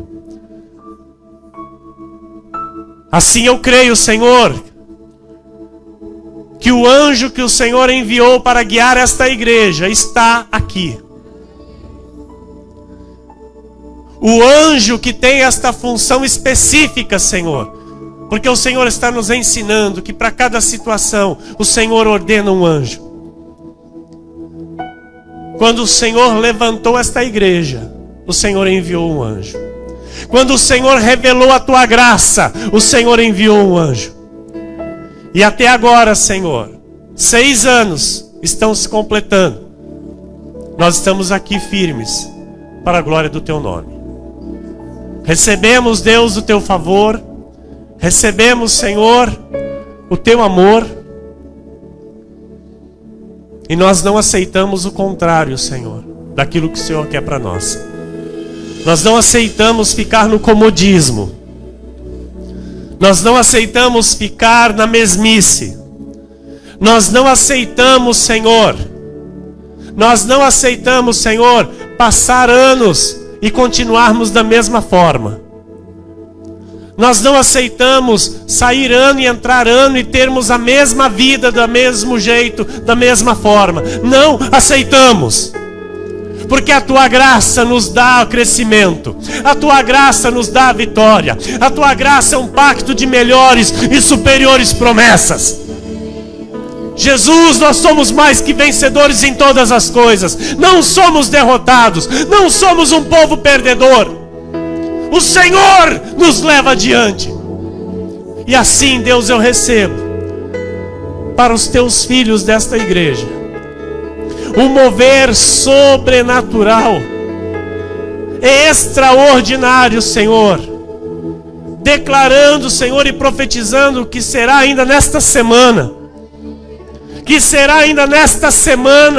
Speaker 1: Assim eu creio, Senhor, que o anjo que o Senhor enviou para guiar esta igreja está aqui. O anjo que tem esta função específica, Senhor, porque o Senhor está nos ensinando que para cada situação o Senhor ordena um anjo. Quando o Senhor levantou esta igreja, o Senhor enviou um anjo. Quando o Senhor revelou a tua graça, o Senhor enviou um anjo. E até agora, Senhor, 6 anos estão se completando. Nós estamos aqui firmes para a glória do teu nome. Recebemos, Deus, o teu favor. Recebemos, Senhor, o teu amor. E nós não aceitamos o contrário, Senhor, daquilo que o Senhor quer para nós. Nós não aceitamos ficar no comodismo. Nós não aceitamos ficar na mesmice. Nós não aceitamos, Senhor. Nós não aceitamos, Senhor, passar anos e continuarmos da mesma forma. Nós não aceitamos sair ano e entrar ano e termos a mesma vida, do mesmo jeito, da mesma forma. Não aceitamos. Porque a tua graça nos dá o crescimento. A tua graça nos dá a vitória. A tua graça é um pacto de melhores e superiores promessas. Jesus, nós somos mais que vencedores em todas as coisas. Não somos derrotados. Não somos um povo perdedor. O Senhor nos leva adiante. E assim, Deus, eu recebo para os teus filhos desta igreja um mover sobrenatural, extraordinário, Senhor, declarando, Senhor, e profetizando que será ainda nesta semana,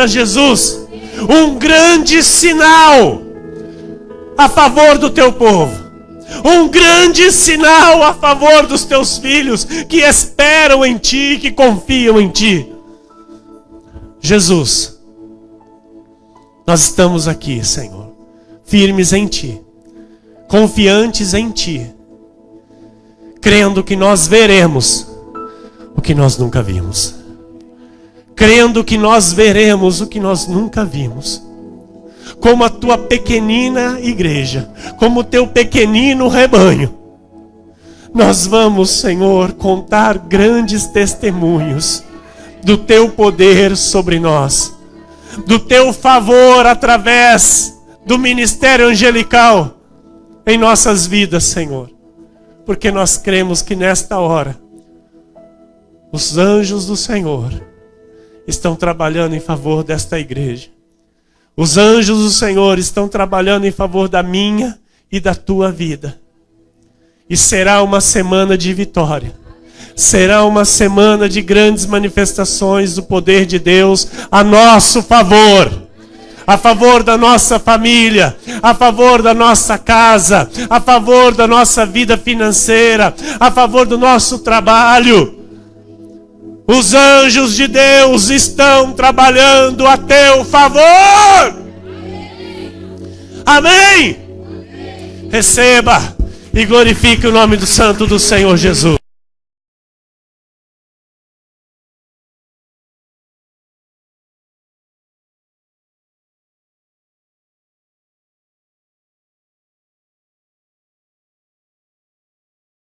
Speaker 1: Jesus, um grande sinal a favor do teu povo, um grande sinal a favor dos teus filhos que esperam em ti, que confiam em ti. Jesus, nós estamos aqui, Senhor, firmes em ti, confiantes em ti, crendo que nós veremos o que nós nunca vimos, crendo que nós veremos o que nós nunca vimos, como a tua pequenina igreja, como o teu pequenino rebanho. Nós vamos, Senhor, contar grandes testemunhos do teu poder sobre nós, do teu favor através do ministério angelical em nossas vidas, Senhor. Porque nós cremos que nesta hora Os anjos do Senhor estão trabalhando em favor desta igreja. Os anjos do Senhor estão trabalhando em favor da minha e da tua vida. E será uma semana de vitória. Será uma semana de grandes manifestações do poder de Deus a nosso favor. A favor da nossa família, a favor da nossa casa, a favor da nossa vida financeira, a favor do nosso trabalho. Os anjos de Deus estão trabalhando a teu favor. Amém? Receba e glorifique o nome do Santo do Senhor Jesus.